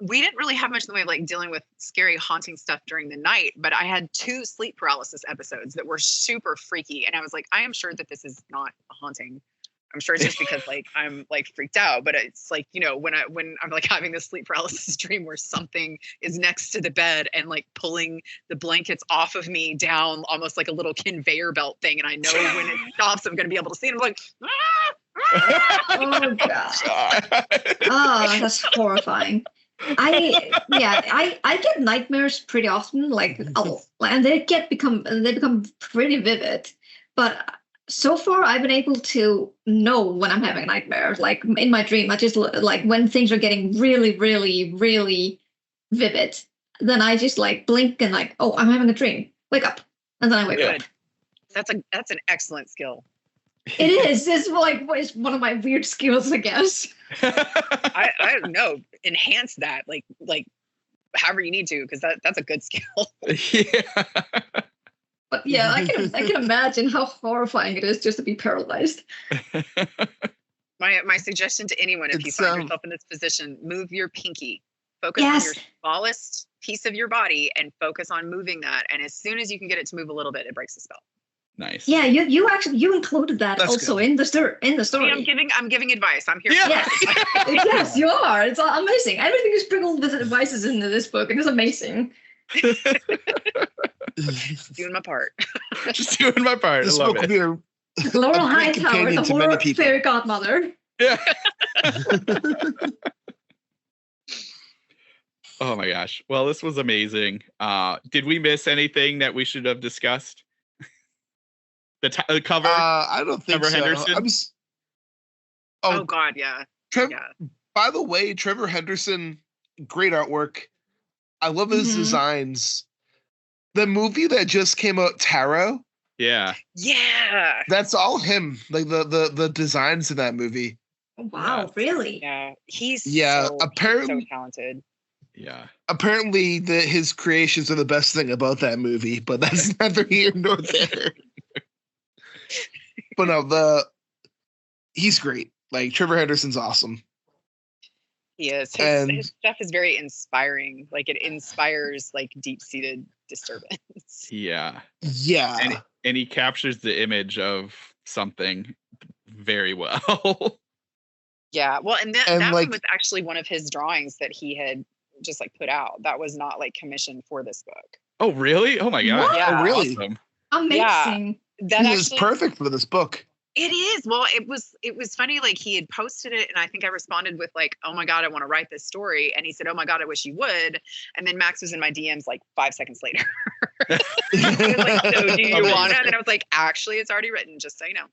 we didn't really have much in the way of like dealing with scary haunting stuff during the night. But I had 2 sleep paralysis episodes that were super freaky, and I was like, I am sure that this is not a haunting. I'm sure it's just because like I'm like freaked out, but it's like, you know, when I'm like having this sleep paralysis dream where something is next to the bed and like pulling the blankets off of me down almost like a little conveyor belt thing, and I know when it stops I'm going to be able to see it. I'm like, oh God. Oh, that's horrifying. I get nightmares pretty often, like, and they become pretty vivid, but so far, I've been able to know when I'm having a nightmare. Like in my dream, I just like when things are getting really, really, really vivid, then I just like blink and like, oh, I'm having a dream. Wake up, and then I wake up. That's an excellent skill. It is. It's like it's one of my weird skills, I guess. I don't know. Enhance that, like however you need to, because that's a good skill. Yeah. But yeah, I can imagine how horrifying it is just to be paralyzed. My suggestion to anyone, if you find yourself in this position, move your pinky. Focus on your smallest piece of your body and focus on moving that. And as soon as you can get it to move a little bit, it breaks the spell. Nice. Yeah, you included that. That's also good. in the story. I'm giving advice. I'm here. Yes, yes, you are. It's amazing. Everything is sprinkled with advices in this book. It is amazing. Doing my part. Just doing my part. This I love book it. will be Laurel Hightower, the horror fairy godmother. Yeah. Oh my gosh. Well, this was amazing. Did we miss anything that we should have discussed? The cover? I don't think Trevor so. Henderson? Oh God, yeah. By the way, Trevor Henderson, great artwork. I love his designs. The movie that just came out, Tarot. Yeah. Yeah. That's all him. Like the designs in that movie. Wow, really? Yeah. He's apparently so talented. Yeah. Apparently his creations are the best thing about that movie, but that's neither here nor there. But no, he's great. Like Trevor Henderson's awesome. He is. His stuff is very inspiring. Like it inspires like deep-seated disturbance. Yeah. Yeah. And he captures the image of something very well. Yeah. Well, and that one was actually one of his drawings that he had just like put out. That was not like commissioned for this book. Oh, really? Oh my God. Yeah. Oh, really? Awesome. Amazing. Yeah. That is perfect for this book. It is. Well, it was funny. Like he had posted it, and I think I responded with like, "Oh my god, I want to write this story." And he said, "Oh my god, I wish you would." And then Max was in my DMs like 5 seconds later. He was like, "So do you want it?" And I was like, "Actually, it's already written. Just so you know."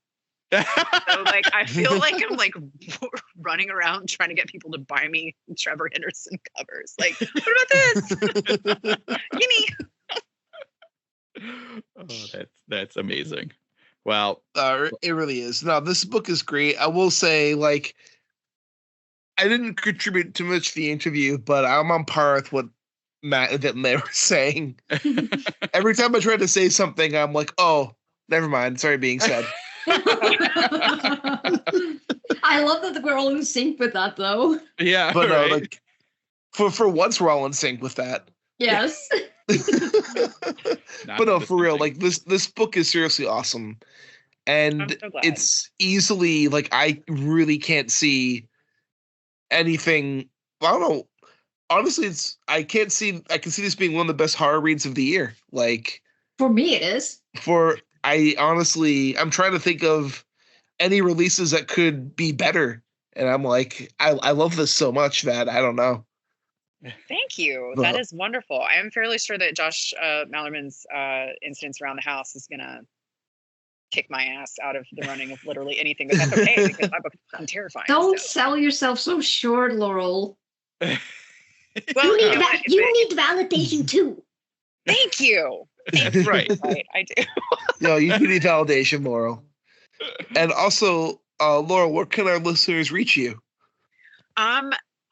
So like, I feel like I'm like running around trying to get people to buy me Trevor Henderson covers. Like, what about this? Gimme. Oh, that's amazing. Well, it really is. No, this book is great. I will say, like, I didn't contribute too much to the interview, but I'm on par with what Matt and they were saying. Every time I try to say something, I'm like, oh, never mind. It's already being said. I love that we're all in sync with that, though. Yeah, but right. like, for once, we're all in sync with that. Yes. But no, for real, like this book is seriously awesome. And I'm so glad. it's easily like I really can't see anything. I don't know. Honestly, I can see this being one of the best horror reads of the year. Like for me, it is. I'm trying to think of any releases that could be better, and I'm like, I love this so much that I don't know. Thank you. That is wonderful. I am fairly sure that Josh Mallerman's Incidents Around the House is gonna kick my ass out of the running of literally anything, but that's okay because my book is terrifying. Don't sell yourself so short, Laurel. Well, you need validation too. Thank you. That's right. I do. No, you need validation, Laurel. And also, Laurel, where can our listeners reach you?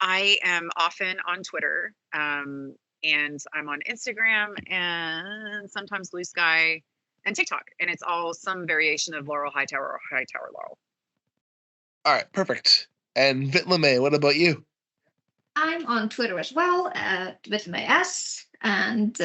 I am often on Twitter, and I'm on Instagram and sometimes Blue Sky and TikTok, and it's all some variation of Laurel Hightower or Hightower Laurel. All right, perfect. And Vitlame, what about you? I'm on Twitter as well at VitlameS, and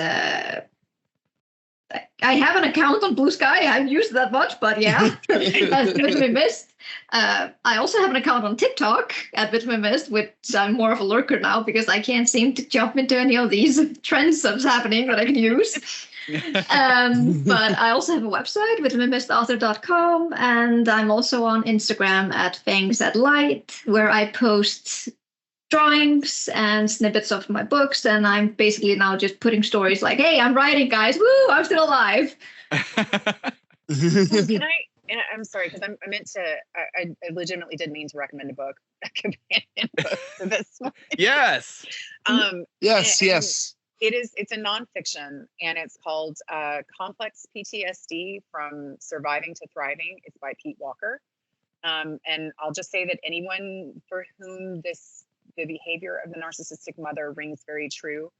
I have an account on Blue Sky. I haven't used that much, but yeah, that's Vitlame Mist. I also have an account on TikTok at Vitlame Mist, which I'm more of a lurker now because I can't seem to jump into any of these trends that's happening that I can use. But I also have a website, vitlamemistauthor.com, and I'm also on Instagram at Fangs at Light, where I post drawings and snippets of my books, and I'm basically now just putting stories like, hey, I'm writing, guys, woo, I'm still alive. Can I, and I'm sorry, because I meant to, I legitimately did mean to recommend a companion book for this one. Yes. Yes. It's a nonfiction, and it's called Complex PTSD from Surviving to Thriving. It's by Pete Walker. And I'll just say that anyone for whom the behavior of the narcissistic mother rings very true,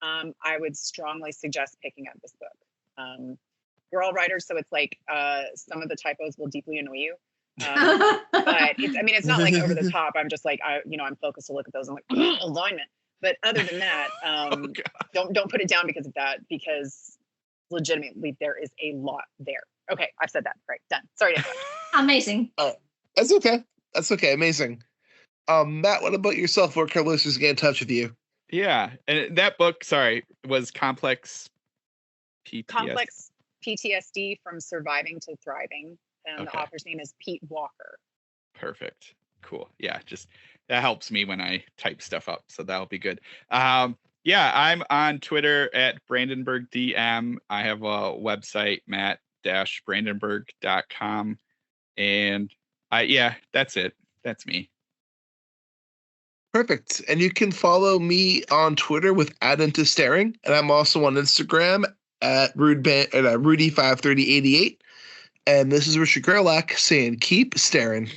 I would strongly suggest picking up this book. We're all writers, so it's like some of the typos will deeply annoy you. But it's not like over the top. I'm just like, I'm focused to look at those. I'm like, alignment. But other than that, don't put it down because of that, because legitimately there is a lot there. Okay, I've said that. Right, done. Sorry to interrupt. Amazing. That's okay. Amazing. Matt, what about yourself? Where can listeners get in touch with you? Yeah, and that book, was Complex PTSD from Surviving to Thriving, and the author's name is Pete Walker. Perfect. Cool. Yeah, just that helps me when I type stuff up, so that'll be good. I'm on Twitter at BrandenburgDM. I have a website, matt-brandenburg.com, and that's it. That's me. Perfect. And you can follow me on Twitter with @IntoStaring, and I'm also on Instagram at Rudy53088. And this is Richard Gerlach saying, keep staring.